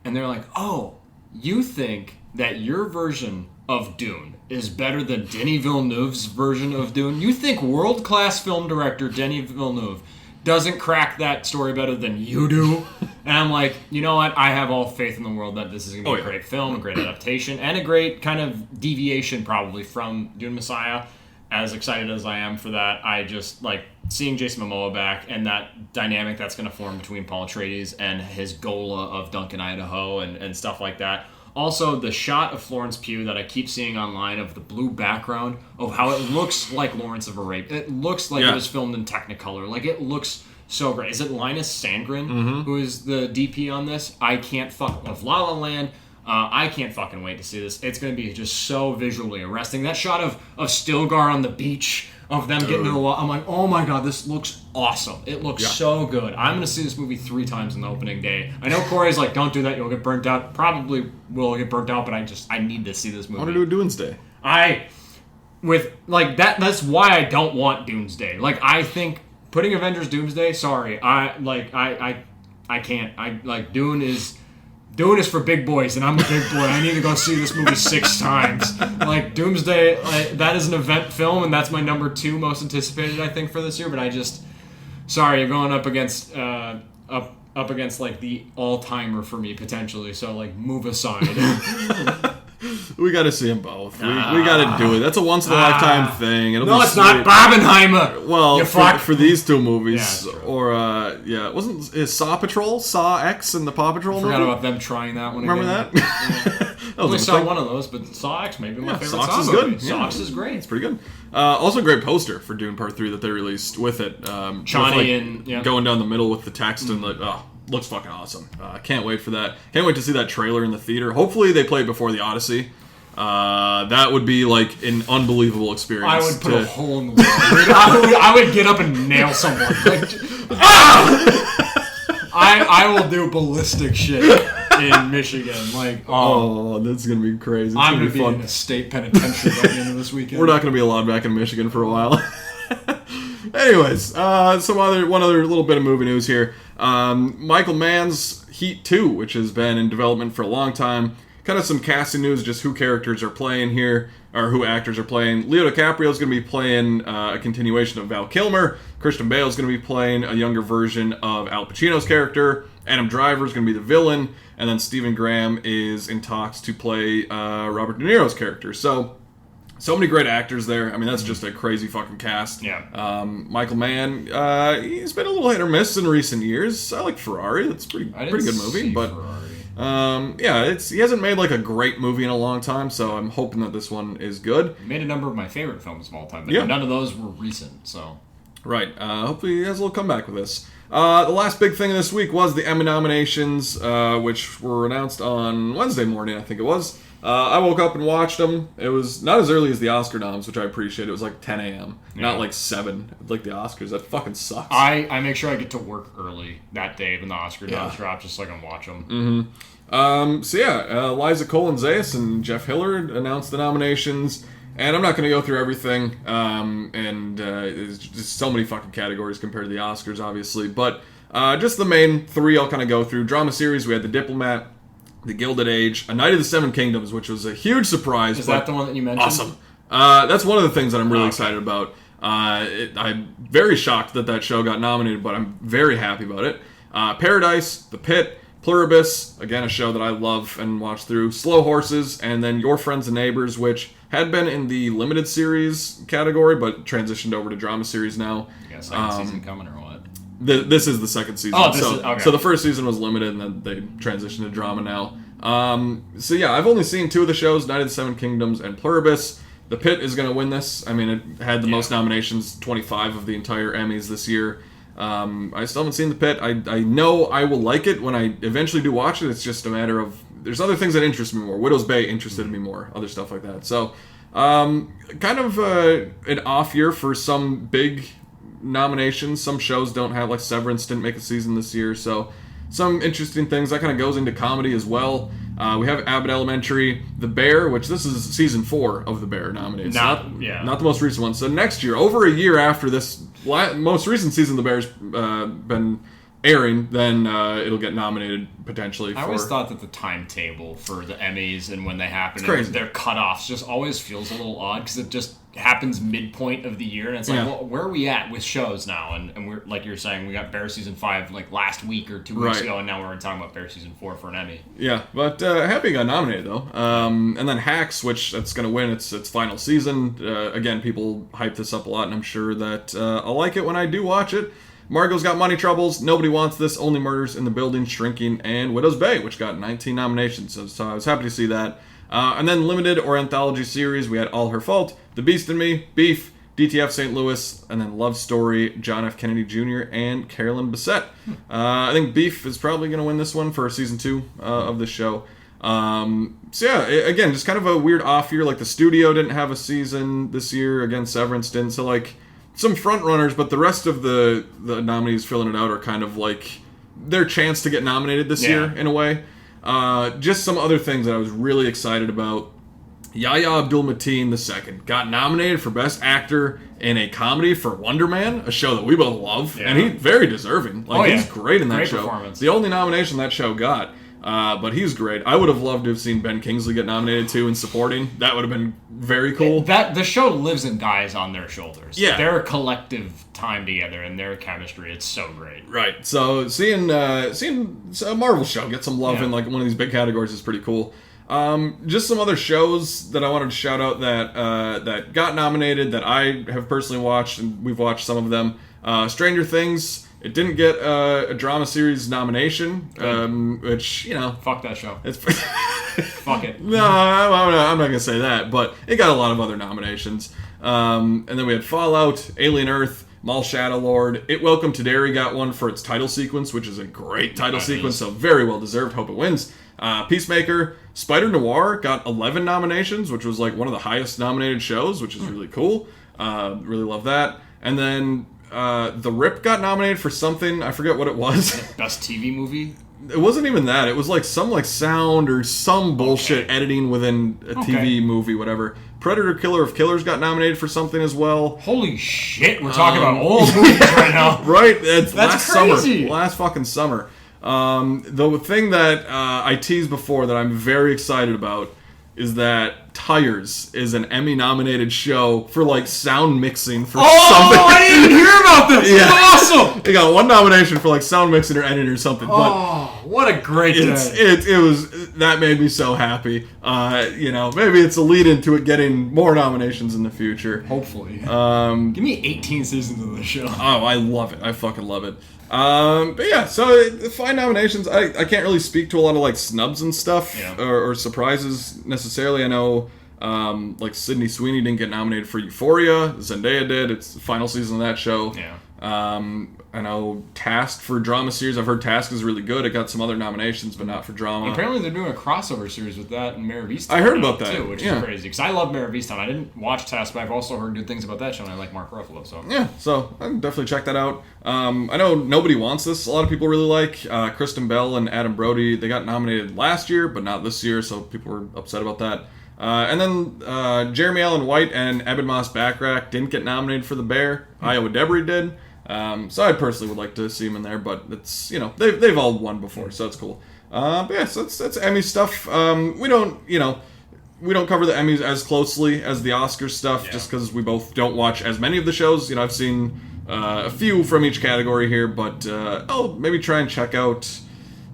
and they're like, oh, you think that your version of Dune is better than Denis Villeneuve's version of Dune? You think world-class film director Denis Villeneuve doesn't crack that story better than you do? And I'm like, you know what? I have all faith in the world that this is going to be a great film, a great adaptation, and a great kind of deviation probably from Dune Messiah. As excited as I am for that, I just like seeing Jason Momoa back and that dynamic that's going to form between Paul Atreides and his Gola of Duncan, Idaho, and stuff like that. Also, the shot of Florence Pugh that I keep seeing online of the blue background of how it looks like Lawrence of Arabia. It looks like it was filmed in Technicolor. Like, it looks so great. Is it Linus Sandgren who is the DP on this? I can't fuck with La La Land. I can't fucking wait to see this. It's going to be just so visually arresting. That shot of Stilgar on the beach, of them getting in the water, I'm like, oh my god, this looks awesome. It looks so good. I'm going to see this movie 3 times on the opening day. I know Corey's like, don't do that, you'll get burnt out. Probably will get burnt out, but I need to see this movie. I want to do a Doomsday. That's why I don't want Doomsday. Like, I think putting Avengers Doomsday, sorry, I can't. Dune is for big boys, and I'm a big boy. I need to go see this movie 6 times. Like, Doomsday, that is an event film, and that's my number 2 most anticipated, I think, for this year. But sorry, you're going up against like the all-timer for me potentially. So like, move aside. We got to see them both. We got to do it. That's a once-in-a-lifetime thing. It's not Barbenheimer. Well, for these 2 movies, is Saw Patrol, Saw X, and the Paw Patrol movie? I forgot about them trying that one. Remember again. that? I only saw one of those, but Saw X maybe my favorite. Saw Saw is good. Movie. Saw X is great. It's pretty good. Also, a great poster for Dune Part 3 that they released with it. Chani going down the middle with the text and looks fucking awesome. Can't wait for that. Can't wait to see that trailer in the theater. Hopefully they play it before the Odyssey. That would be like an unbelievable experience. I would put a hole in the wall. I would get up and nail someone. I will do ballistic shit in Michigan. That's gonna be crazy. I'm gonna be in a state penitentiary by the end of this weekend. We're not gonna be allowed back in Michigan for a while. Anyways, one other little bit of movie news here. Michael Mann's Heat 2, which has been in development for a long time. Kind of some casting news, just who characters are playing here, or who actors are playing. Leo DiCaprio is going to be playing a continuation of Val Kilmer. Christian Bale is going to be playing a younger version of Al Pacino's character. Adam Driver is going to be the villain, and then Stephen Graham is in talks to play Robert De Niro's character. So many great actors there. I mean, that's just a crazy fucking cast. Yeah. Michael Mann, he's been a little hit or miss in recent years. I like Ferrari. That's pretty good movie, but he hasn't made like a great movie in a long time. So I'm hoping that this one is good. He made a number of my favorite films of all time, but none of those were recent. So right. Hopefully he has a little comeback with this. The last big thing this week was the Emmy nominations, which were announced on Wednesday morning, I think it was. I woke up and watched them. It was not as early as the Oscar noms, which I appreciate. It was like 10 a.m., not like 7, like the Oscars. That fucking sucks. I make sure I get to work early that day when the Oscar noms drop, just so I can watch them. Liza Colin-Zayas and Jeff Hillard announced the nominations. And I'm not going to go through everything, there's just so many fucking categories compared to the Oscars, obviously. But just the main 3 I'll kind of go through. Drama series, we had The Diplomat, The Gilded Age, A Knight of the Seven Kingdoms, which was a huge surprise. Is that the one that you mentioned? Awesome. That's one of the things that I'm really excited about. I'm very shocked that show got nominated, but I'm very happy about it. Paradise, The Pit, Pluribus, again a show that I love and watch through. Slow Horses, and then Your Friends and Neighbors, which had been in the limited series category, but transitioned over to drama series now. You got a second season coming or what? This is the second season. Okay. So the first season was limited, and then they transitioned to drama now. I've only seen 2 of the shows, Knight of the Seven Kingdoms and Pluribus. The Pit is going to win this. I mean, it had the most nominations, 25 of the entire Emmys this year. I still haven't seen The Pit. I know I will like it when I eventually do watch it. It's just a matter of, there's other things that interest me more. Widow's Bay interested me more, other stuff like that. So, kind of an off year for some big nominations. Some shows don't have, like Severance didn't make a season this year, so some interesting things. That kind of goes into comedy as well. We have Abbott Elementary, The Bear, which this is season 4 of The Bear nominated. Not the most recent one. So next year, over a year after this most recent season The Bear's been airing, then it'll get nominated potentially for... I always thought that the timetable for the Emmys and when they happen, crazy. Their cutoffs just always feels a little odd because it just happens midpoint of the year, and it's like, well, where are we at with shows now? And we're, like you're saying, we got Bear season 5 like last week or 2 weeks ago, and now we're talking about Bear season 4 for an Emmy. Yeah, but happy it got nominated though. And then Hacks, which that's going to win its final season. Again, people hype this up a lot, and I'm sure that I'll like it when I do watch it. Margot's Got Money Troubles, Nobody Wants This, Only Murders in the Building, Shrinking, and Widow's Bay, which got 19 nominations. So I was happy to see that. And then limited or anthology series, we had All Her Fault, The Beast in Me, Beef, DTF St. Louis, and then Love Story, John F. Kennedy Jr., and Carolyn Bessette. I think Beef is probably going to win this one for season 2 of the show. Again, just kind of a weird off year. Like, the studio didn't have a season this year. Again, Severance didn't. So, like, some front runners, but the rest of the nominees filling it out are kind of like their chance to get nominated this year in a way. Just some other things that I was really excited about. Yahya Abdul-Mateen II got nominated for Best Actor in a Comedy for Wonder Man, a show that we both love, and he's very deserving. He's great in that show. The only nomination that show got. But he's great. I would have loved to have seen Ben Kingsley get nominated too in supporting. That would have been very cool. The show lives and dies on their shoulders. Yeah. Their collective time together and their chemistry, it's so great. Right. So seeing a Marvel show get some love in like one of these big categories is pretty cool. Just some other shows that I wanted to shout out that got nominated that I have personally watched, and we've watched some of them. Stranger Things. It didn't get a drama series nomination, which, Fuck that show. It's Fuck it. No, I'm not going to say that, but it got a lot of other nominations. And then we had Fallout, Alien Earth, Mall Shadow Lord. Welcome to Derry got one for its title sequence, which is a great title sequence, so very well deserved. Hope it wins. Peacemaker, Spider Noir got 11 nominations, which was like one of the highest nominated shows, which is really cool. Really love that. And then The Rip got nominated for something. I forget what it was. Best TV movie? It wasn't even that. It was like some sound or some bullshit editing within a TV movie, whatever. Predator Killer of Killers got nominated for something as well. Holy shit, we're talking about old movies right now. Right? That's last crazy. Summer. Last fucking summer. The thing that I teased before that I'm very excited about is that Tires is an Emmy-nominated show for like sound mixing for something. I didn't even hear about this. Yeah. It's awesome. They got one nomination for like sound mixing or editing or something. But Oh, what a great day. it was that made me so happy. Maybe it's a lead into it getting more nominations in the future. Hopefully. Give me 18 seasons of this show. Oh, I love it. I fucking love it. But yeah, so the 5 nominations. I can't really speak to a lot of like snubs and stuff or surprises necessarily. I know like Sydney Sweeney didn't get nominated for Euphoria. Zendaya did. It's the final season of that show. Yeah. I know Task for drama series. I've heard Task is really good. It got some other nominations, but not for drama. Apparently they're doing a crossover series with that and Mare of Easttown. I heard about that, too, which is crazy. Because I love Mare of Easttown. I didn't watch Task, but I've also heard good things about that show, and I like Mark Ruffalo. So yeah, so I can definitely check that out. I know Nobody Wants This. A lot of people really like Kristen Bell and Adam Brody. They got nominated last year, but not this year, so people were upset about that. And then Jeremy Allen White and Ebon Moss-Bachrach didn't get nominated for The Bear. Iowa Debris did. So I personally would like to see him in there, but it's they've all won before, so it's cool. But yeah, so that's Emmy stuff. We don't cover the Emmys as closely as the Oscars stuff, just because we both don't watch as many of the shows. I've seen a few from each category here, but I'll maybe try and check out.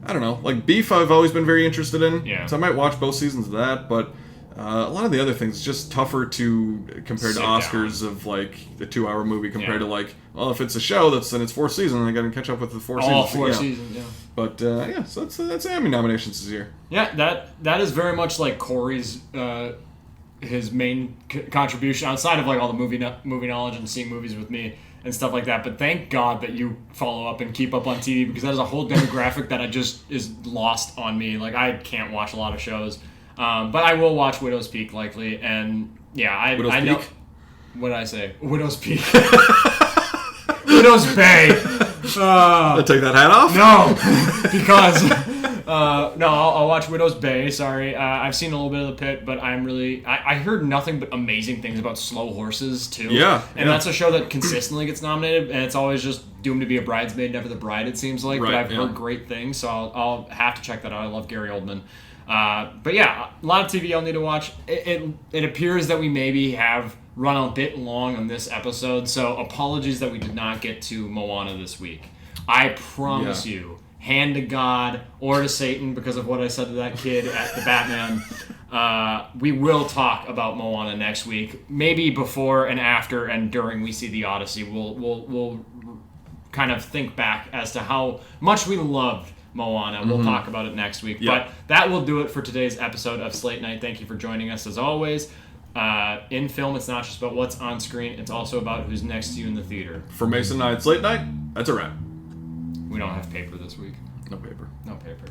I don't know, like Beef. I've always been very interested in, so I might watch both seasons of that, but. A lot of the other things just tougher to compare to Oscars of like the 2-hour movie compared to like, well, if it's a show then it's 4 seasons, I got to catch up with the 4 seasons. All 4 seasons, yeah. But so that's Emmy nominations this year. Yeah, that is very much like Corey's his main contribution outside of like all the movie knowledge and seeing movies with me and stuff like that. But thank God that you follow up and keep up on TV, because that is a whole demographic that is lost on me. Like I can't watch a lot of shows. But I will watch Widow's Peak likely, and yeah, I know. What did I say? Widow's Peak. Widow's Bay. Take that hat off? No, because I'll watch Widow's Bay. Sorry, I've seen a little bit of The Pit, but I heard nothing but amazing things about Slow Horses too. Yeah, and that's a show that consistently gets nominated, and it's always just doomed to be a bridesmaid, never the bride. It seems like, but I've heard great things, so I'll have to check that out. I love Gary Oldman. But yeah, a lot of TV I'll need to watch. It appears that we maybe have run a bit long on this episode, so apologies that we did not get to Moana this week. I promise you, hand to God or to Satan, because of what I said to that kid at the Batman, we will talk about Moana next week. Maybe before and after and during we see the Odyssey. We'll kind of think back as to how much we loved Moana. We'll talk about it next week. But that will do it for today's episode of Slate Night. Thank you for joining us as always. In film, it's not just about what's on screen, it's also about who's next to you in the theater. For Mason Night, Slate Night, that's a wrap. We don't have paper this week. No paper. No paper.